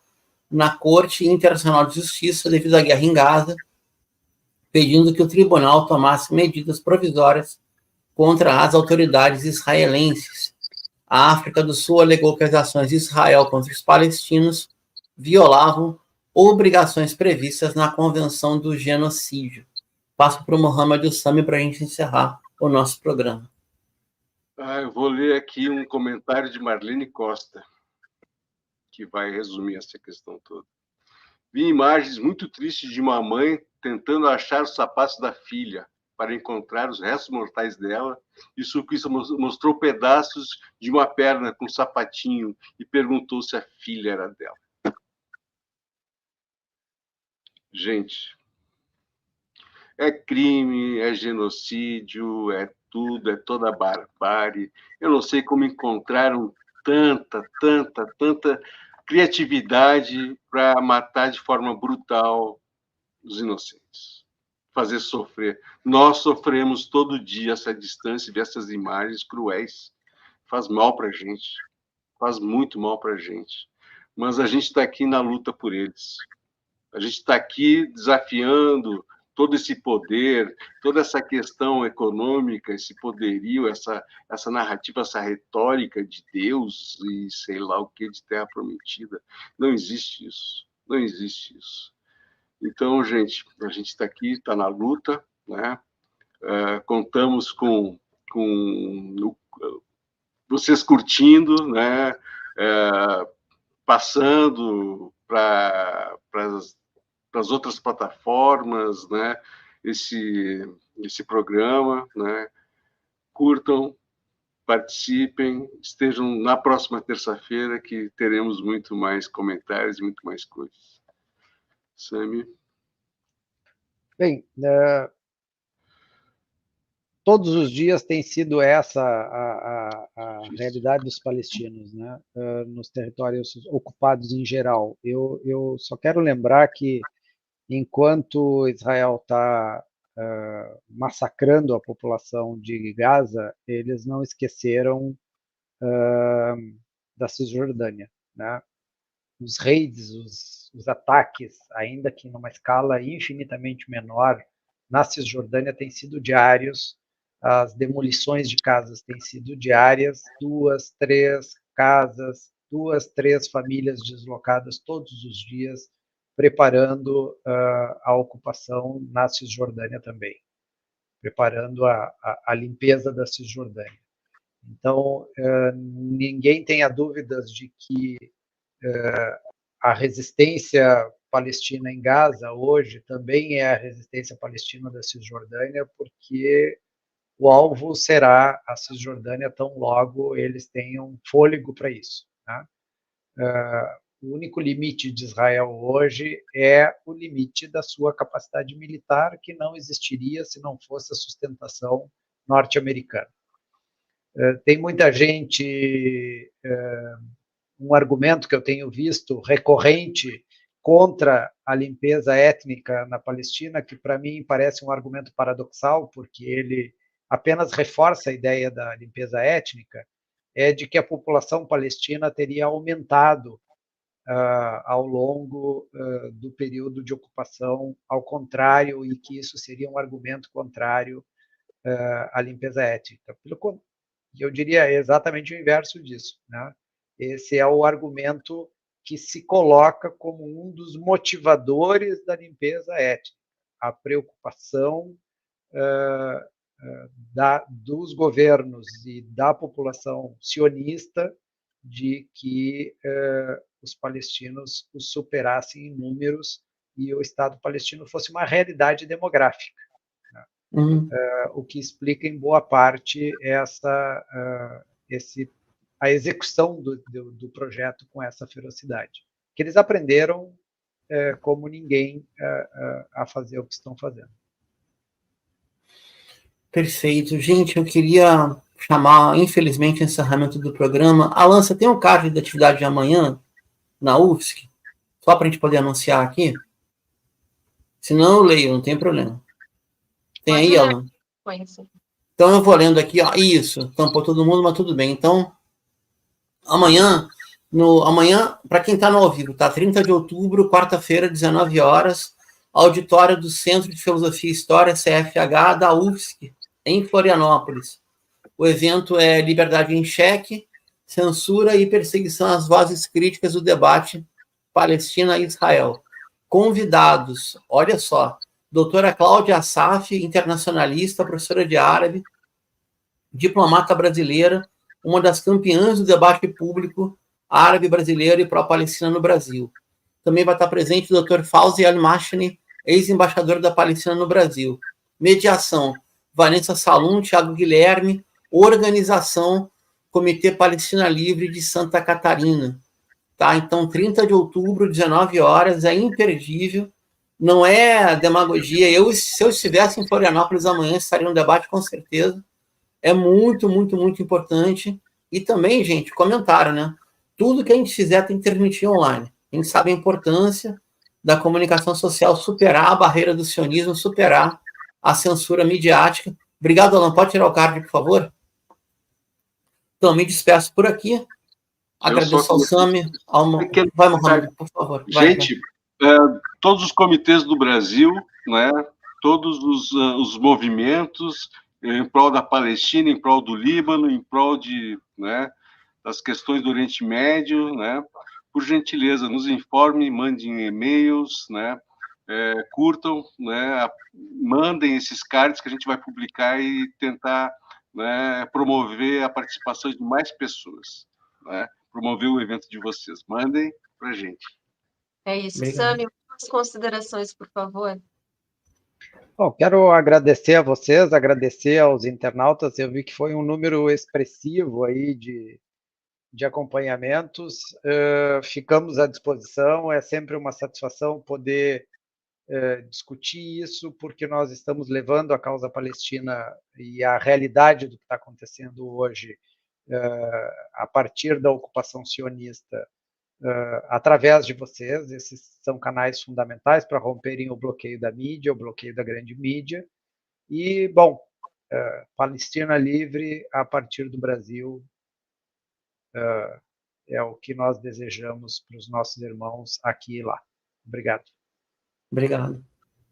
na Corte Internacional de Justiça devido à guerra em Gaza, pedindo que o tribunal tomasse medidas provisórias contra as autoridades israelenses. A África do Sul alegou que as ações de Israel contra os palestinos violavam obrigações previstas na Convenção do Genocídio. Passo para o Mohamed Ussami para a gente encerrar o nosso programa.
Eu vou ler aqui um comentário de Marlene Costa, que vai resumir essa questão toda. Vi imagens muito tristes de uma mãe tentando achar os sapatos da filha para encontrar os restos mortais dela, e o surfista mostrou pedaços de uma perna com um sapatinho e perguntou se a filha era dela. Gente, é crime, é genocídio, é tudo, é toda barbárie. Eu não sei como encontraram tanta criatividade para matar de forma brutal os inocentes, fazer sofrer. Nós sofremos todo dia essa distância e ver essas imagens cruéis. Faz mal para a gente, faz muito mal para a gente. Mas a gente está aqui na luta por eles. A gente está aqui desafiando todo esse poder, toda essa questão econômica, esse poderio, essa narrativa, essa retórica de Deus e sei lá o que, de terra prometida. Não existe isso. Não existe isso. Então, gente, a gente está aqui, está na luta, né? Contamos com vocês curtindo, né? Passando para as outras plataformas, né? Esse programa, né? Curtam, participem, estejam na próxima terça-feira que teremos muito mais comentários, muito mais coisas. Sami?
Bem, todos os dias tem sido essa a realidade dos palestinos, né? Nos territórios ocupados em geral. Eu só quero lembrar que, enquanto Israel está massacrando a população de Gaza, eles não esqueceram da Cisjordânia, né? Os raids, os ataques, ainda que numa escala infinitamente menor, na Cisjordânia têm sido diários, as demolições de casas têm sido diárias, 2, 3 casas, 2, 3 famílias deslocadas todos os dias, preparando a ocupação na Cisjordânia também, preparando a limpeza da Cisjordânia. Então, ninguém tenha dúvidas de que a resistência palestina em Gaza hoje também é a resistência palestina da Cisjordânia, porque o alvo será a Cisjordânia tão logo eles tenham fôlego para isso, né? O único limite de Israel hoje é o limite da sua capacidade militar, que não existiria se não fosse a sustentação norte-americana. Tem muita gente, um argumento que eu tenho visto recorrente contra a limpeza étnica na Palestina, que para mim parece um argumento paradoxal, porque ele apenas reforça a ideia da limpeza étnica, é de que a população palestina teria aumentado ao longo do período de ocupação, ao contrário, e que isso seria um argumento contrário à limpeza étnica. Eu diria exatamente o inverso disso, né? Esse é o argumento que se coloca como um dos motivadores da limpeza étnica, a preocupação dos governos e da população sionista de que os palestinos os superassem em números e o Estado palestino fosse uma realidade demográfica, né? o que explica em boa parte a execução do projeto com essa ferocidade. Que eles aprenderam como ninguém a fazer o que estão fazendo.
Perfeito. Gente, eu queria chamar, infelizmente, o encerramento do programa. Alan, você tem um card de atividade de amanhã na UFSC? Só para a gente poder anunciar aqui? Se não, eu leio, não tem problema. Tem aí, Alan? Então eu vou lendo aqui, ó. Isso, tampou todo mundo, mas tudo bem. Então, amanhã, para quem está no ao vivo, tá? 30 de outubro, quarta-feira, 19 horas, auditório do Centro de Filosofia e História, CFH, da UFSC, em Florianópolis. O evento é Liberdade em Xeque, Censura e Perseguição às Vozes Críticas do Debate Palestina e Israel. Convidados, olha só, doutora Cláudia Assaf, internacionalista, professora de árabe, diplomata brasileira, uma das campeãs do debate público árabe brasileiro e pró-Palestina no Brasil. Também vai estar presente o Dr. Fauzi Al-Mashni, ex-embaixador da Palestina no Brasil. Mediação, Vanessa Salum, Thiago Guilherme, organização, Comitê Palestina Livre de Santa Catarina. Tá? Então, 30 de outubro, 19 horas, é imperdível, não é demagogia. Se eu estivesse em Florianópolis amanhã, estaria no debate com certeza. É muito, muito, muito importante. E também, gente, comentário, né? Tudo que a gente fizer tem que transmitir online. A gente sabe a importância da comunicação social superar a barreira do sionismo, superar a censura midiática. Obrigado, Alan. Pode tirar o card, por favor? Então, me despeço por aqui. Agradeço ao Sami. Vai, Mohamed, por favor.
Gente, todos os comitês do Brasil, né, todos os movimentos em prol da Palestina, em prol do Líbano, em prol das questões do Oriente Médio, né, por gentileza, nos informem, mandem e-mails, né, curtam, né, mandem esses cards que a gente vai publicar e tentar, né, promover a participação de mais pessoas, né, promover o evento de vocês. Mandem para a gente.
É isso. Sami, umas considerações, por favor.
Bom, quero agradecer a vocês, agradecer aos internautas. Eu vi que foi um número expressivo aí de acompanhamentos. Ficamos à disposição. É sempre uma satisfação poder discutir isso, porque nós estamos levando a causa palestina e a realidade do que está acontecendo hoje a partir da ocupação sionista através de vocês. Esses são canais fundamentais para romperem o bloqueio da mídia, o bloqueio da grande mídia. E, bom, Palestina livre a partir do Brasil é o que nós desejamos para os nossos irmãos aqui e lá. Obrigado.
Obrigado.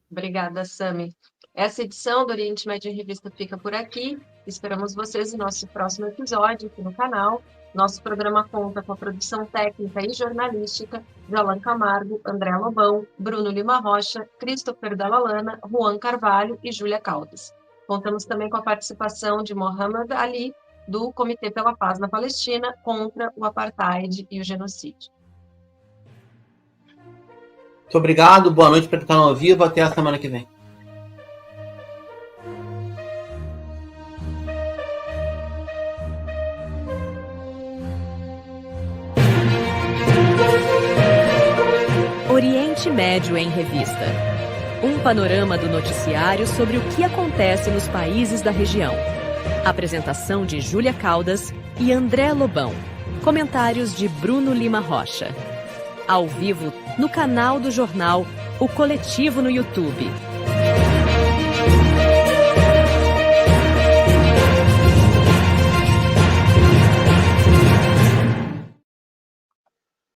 Obrigada, Sami. Essa edição do Oriente Médio em Revista fica por aqui. Esperamos vocês no nosso próximo episódio aqui no canal. Nosso programa conta com a produção técnica e jornalística de Alan Camargo, André Lobão, Bruno Lima Rocha, Christopher Dalalana, Juan Carvalho e Júlia Caldas. Contamos também com a participação de Mohamed Ali, do Comitê pela Paz na Palestina contra o Apartheid e o Genocídio.
Muito obrigado, boa noite para quem está ao vivo, até a semana que vem.
Oriente Médio em Revista. Um panorama do noticiário sobre o que acontece nos países da região. Apresentação de Júlia Caldas e André Lobão. Comentários de Bruno Lima Rocha. Ao vivo no canal do jornal O Coletivo no YouTube.